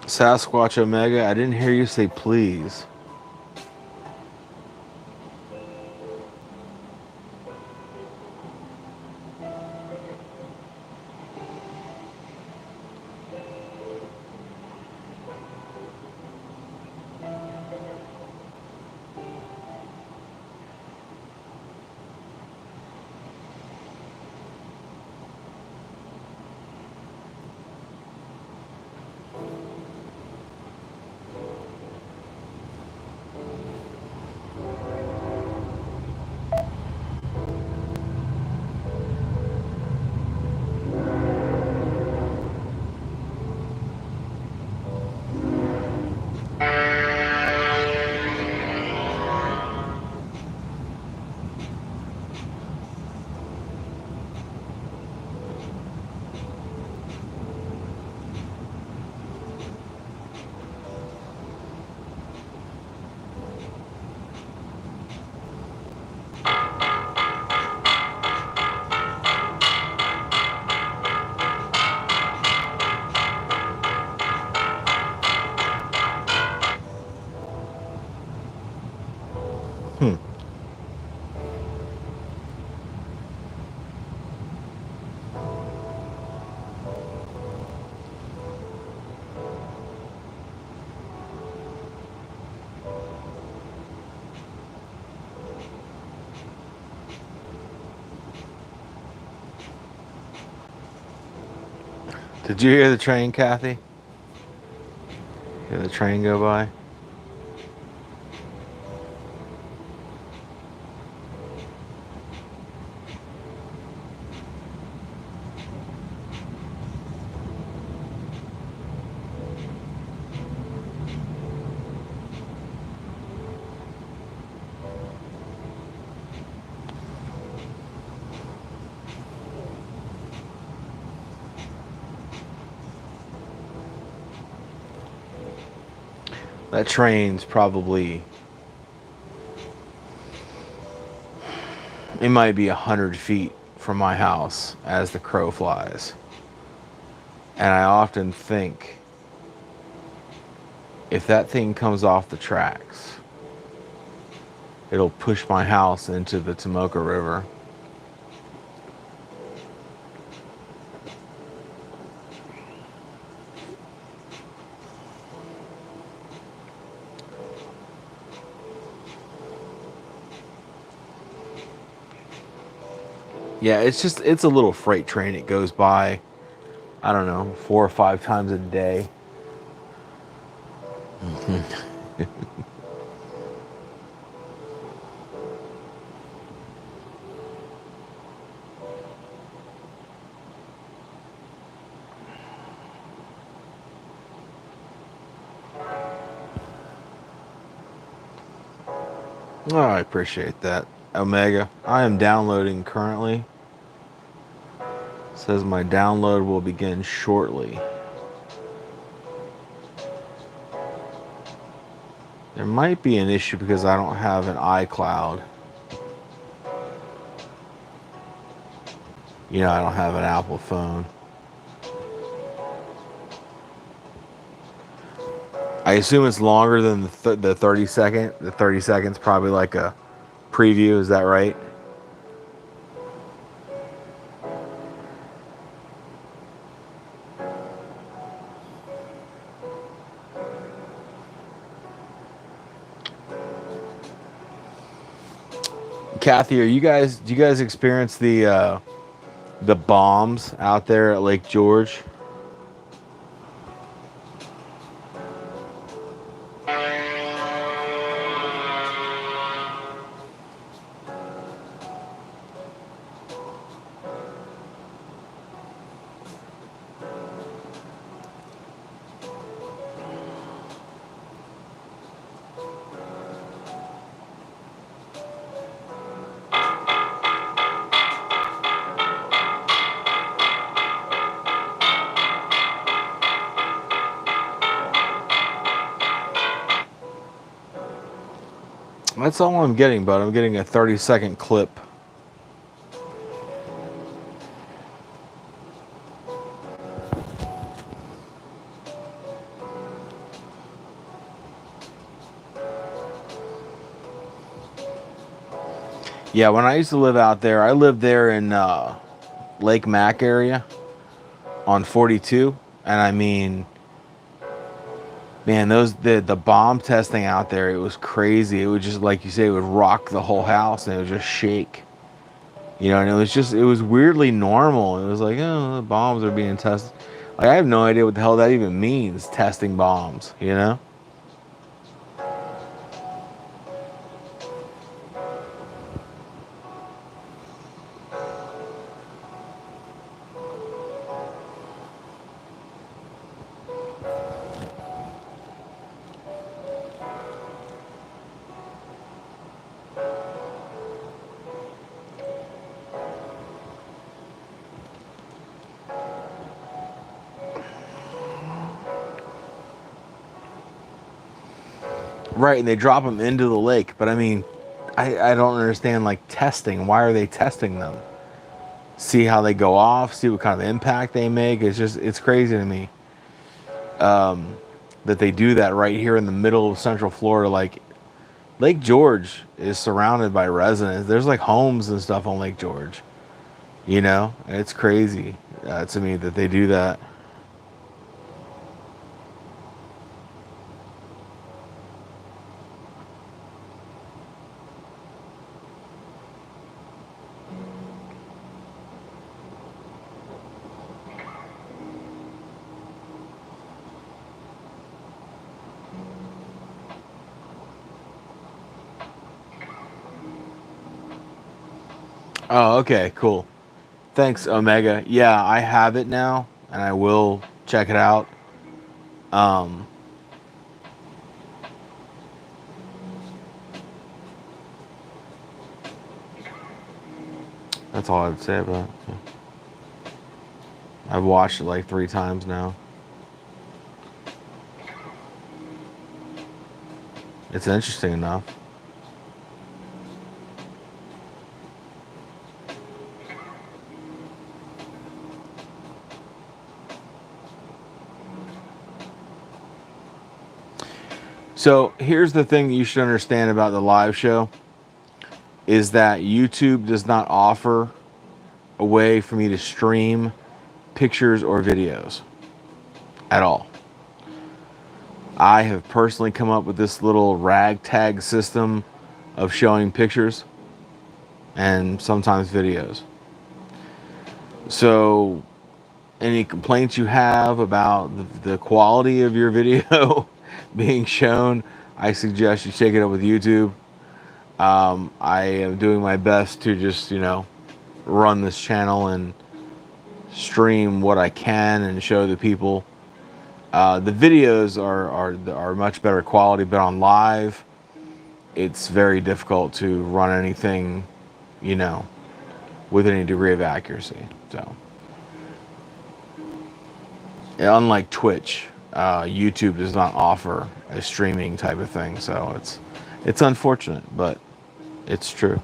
Sasquatch Omega, I didn't hear you say please. Hmm. Did you hear the train, Kathy? Hear the train go by? That train's probably, it might be 100 feet from my house as the crow flies. And I often think, if that thing comes off the tracks, it'll push my house into the Tomoka River. Yeah, it's a little freight train. It goes by, I don't know, 4 or 5 times a day. Oh, I appreciate that. Omega, I am downloading currently. It says my download will begin shortly. There might be an issue because I don't have an iCloud. You know, I don't have an Apple phone. I assume it's longer than the 30 second. The 30 seconds probably like a preview. Is that right? Kathy, do you guys experience the bombs out there at Lake George? That's all I'm getting, but I'm getting a 30-second clip. Yeah, when I used to live out there, I lived there in Lake Mac area on 42, and I mean, man, the bomb testing out there, it was crazy. It would just, like you say, it would rock the whole house and it would just shake. You know, and it was weirdly normal. It was like, oh, the bombs are being tested. Like, I have no idea what the hell that even means, testing bombs, you know? Right, and they drop them into the lake. But I mean, I don't understand, like, testing. Why are they testing them? See how they go off, see what kind of impact they make. It's crazy to me that they do that right here in the middle of Central Florida. Like, Lake George is surrounded by residents. There's like homes and stuff on Lake George. You know, it's crazy to me that they do that. Oh, okay, cool. Thanks, Omega. Yeah, I have it now, and I will check it out. Um, that's all I'd say about it. I've watched it like 3 times now. It's interesting enough. So here's the thing that you should understand about the live show is that YouTube does not offer a way for me to stream pictures or videos at all. I have personally come up with this little ragtag system of showing pictures and sometimes videos. So any complaints you have about the quality of your video being shown, I suggest you take it up with YouTube. I am doing my best to just, run this channel and stream what I can and show the people. The videos are much better quality, but on live, it's very difficult to run anything, you know, with any degree of accuracy. So, unlike Twitch, YouTube does not offer a streaming type of thing. So it's unfortunate, but it's true.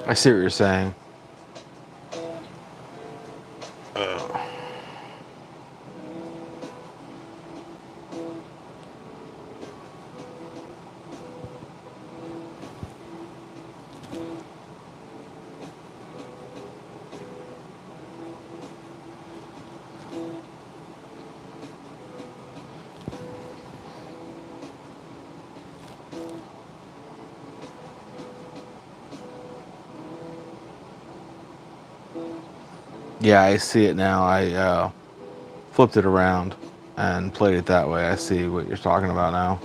I see what you're saying. Yeah, I see it now. I flipped it around and played it that way. I see what you're talking about now.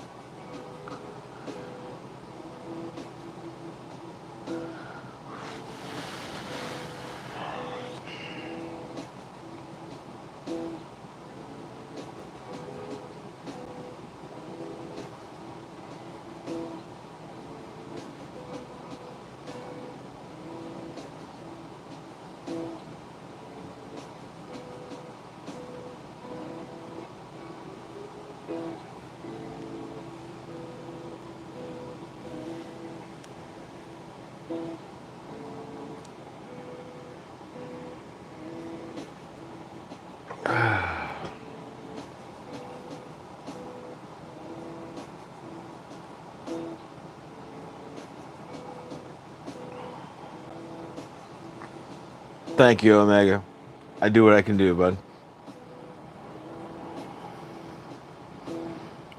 Thank you, Omega. I do what I can do, bud.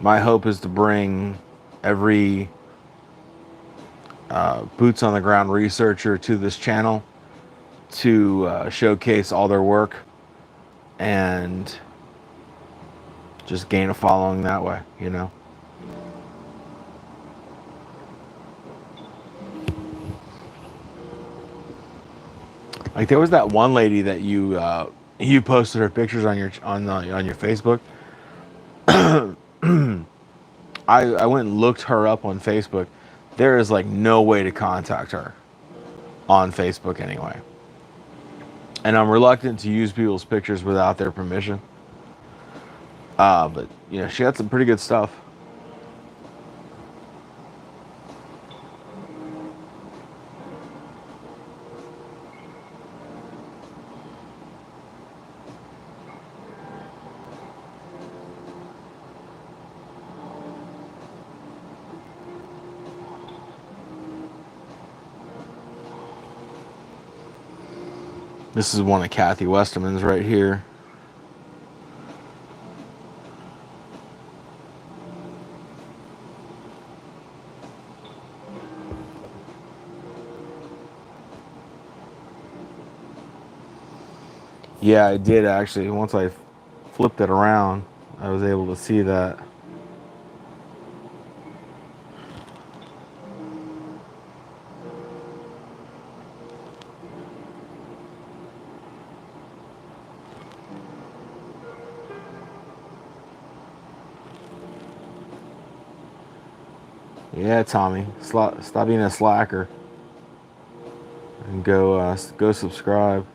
My hope is to bring every boots on the ground researcher to this channel to showcase all their work and just gain a following that way, Like there was that one lady that you posted her pictures on your Facebook. I went and looked her up on Facebook. There is like no way to contact her on Facebook anyway. And I'm reluctant to use people's pictures without their permission. But you know, she had some pretty good stuff. This is one of Kathy Westerman's right here. Yeah, I did actually. Once I flipped it around, I was able to see that. Yeah, Tommy, stop being a slacker and go subscribe.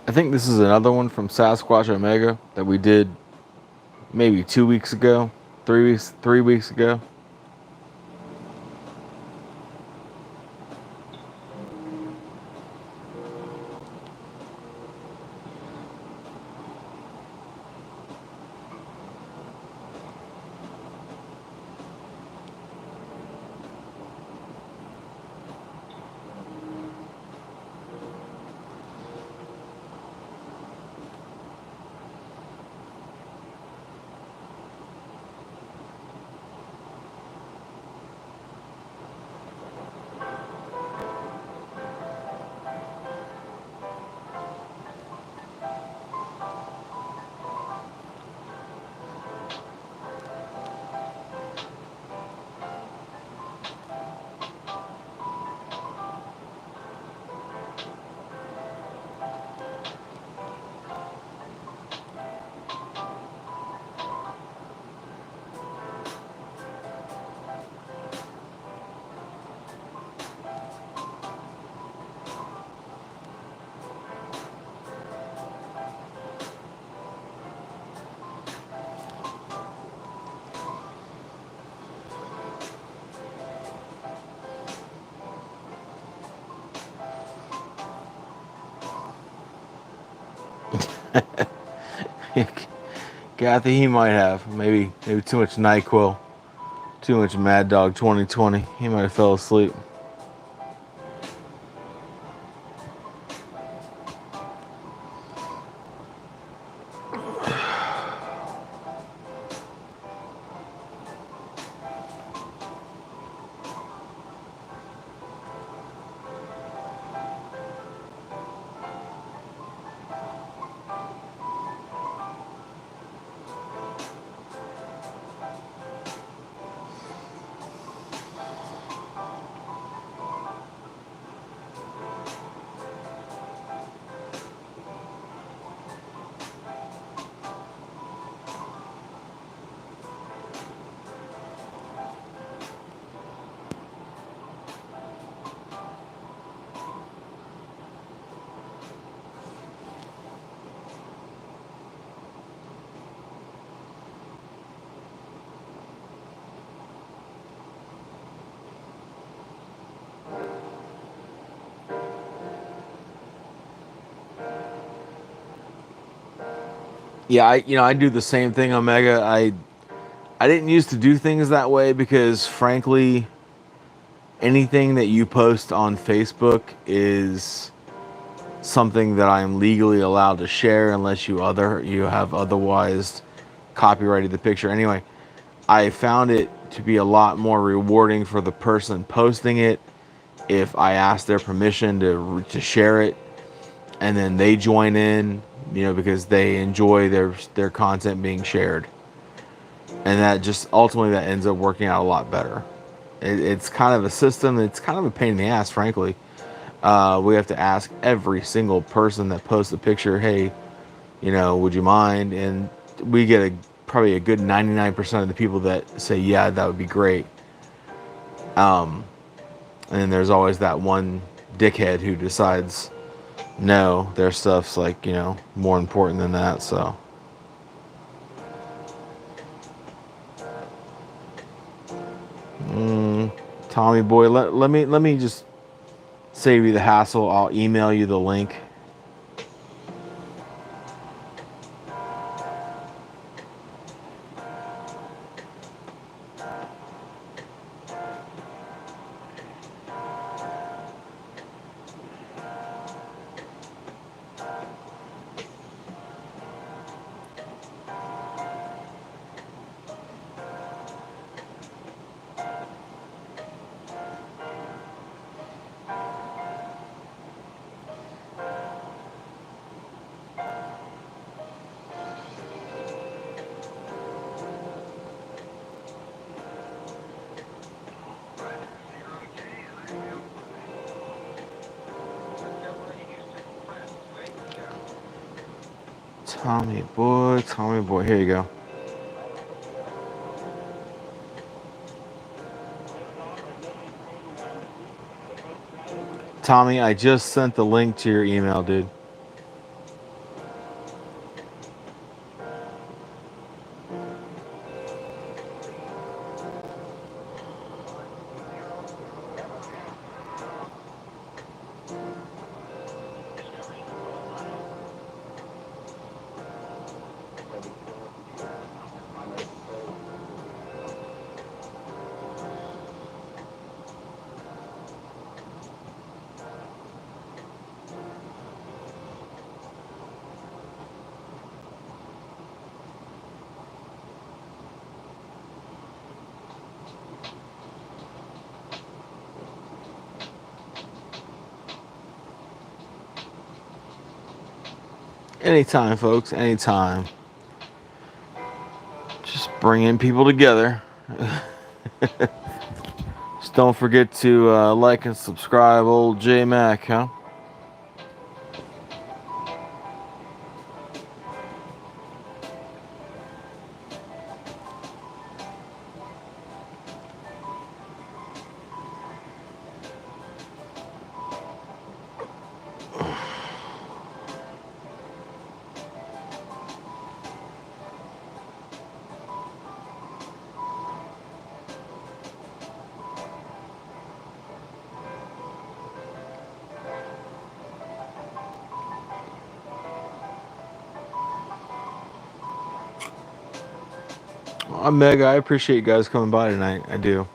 I think this is another one from Sasquatch Omega that we did maybe 2 weeks ago, 3 weeks ago. Kathy, he might have maybe too much NyQuil, too much Mad Dog 2020. He might have fell asleep. Yeah, I do the same thing, Omega. I didn't used to do things that way because, frankly, anything that you post on Facebook is something that I'm legally allowed to share unless you have otherwise copyrighted the picture. Anyway, I found it to be a lot more rewarding for the person posting it if I ask their permission to share it, and then they join in, because they enjoy their content being shared, and that just ultimately that ends up working out a lot better. It's kind of a system. It's kind of a pain in the ass, frankly. We have to ask every single person that posts a picture, hey, would you mind? And we get probably a good 99% of the people that say, yeah, that would be great. And then there's always that one dickhead who decides, no, their stuff's like, more important than that. So, Tommy boy, let me just save you the hassle. I'll email you the link. Tommy boy, here you go. Tommy, I just sent the link to your email, dude. Anytime, folks, anytime. Just bringing people together. Just don't forget to like and subscribe, old J Mac, huh? Mega, I appreciate you guys coming by tonight. I do.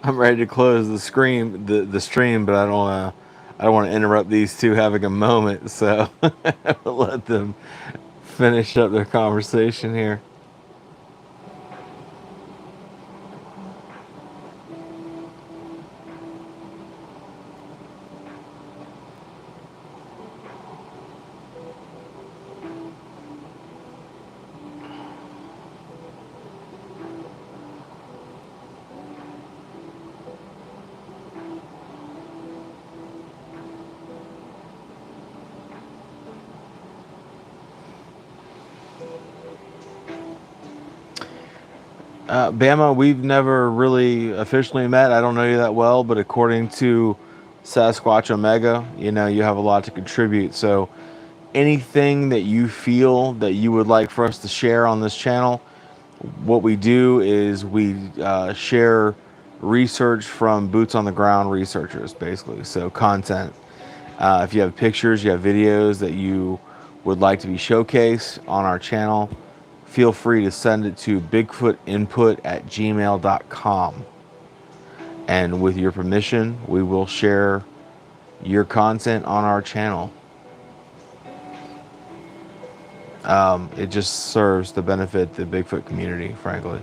I'm ready to close the stream, but I don't want to interrupt these two having a moment, so I'll let them finish up their conversation here. Bama, we've never really officially met. I don't know you that well, but according to Sasquatch Omega, you know, you have a lot to contribute. So anything that you feel that you would like for us to share on this channel, what we do is we share research from boots on the ground researchers, basically. So content. If you have pictures, you have videos that you would like to be showcased on our channel, feel free to send it to bigfootinput@gmail.com. And with your permission, we will share your content on our channel. It just serves to benefit the Bigfoot community, frankly.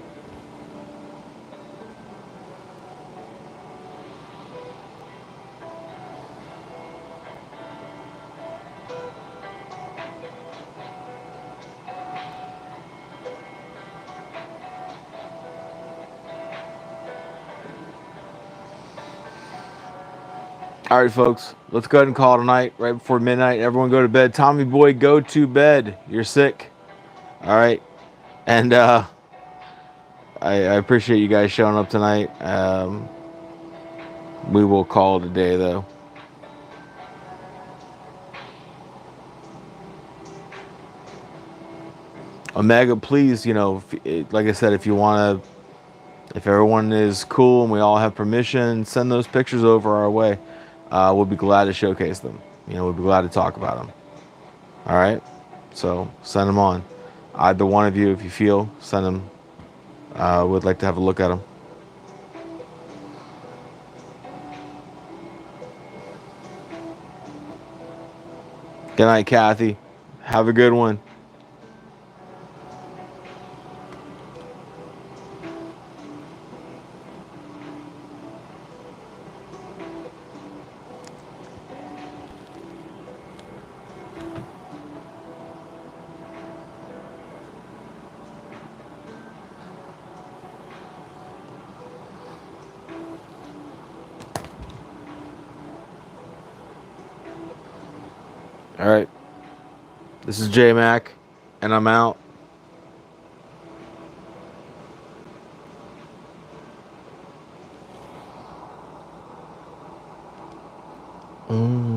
All right, folks, let's go ahead and call it a night right before midnight. Everyone go to bed. Tommy boy, go to bed. You're sick. All right. And I appreciate you guys showing up tonight. We will call it a day, though. Omega, please, you know, like I said, if you want to, if everyone is cool and we all have permission, send those pictures over our way. We'll be glad to showcase them. You know, we'll be glad to talk about them. All right? So send them on. Either one of you, if you feel, send them. Would like to have a look at them. Good night, Kathy. Have a good one. All right. This is J Mac, and I'm out. Mm.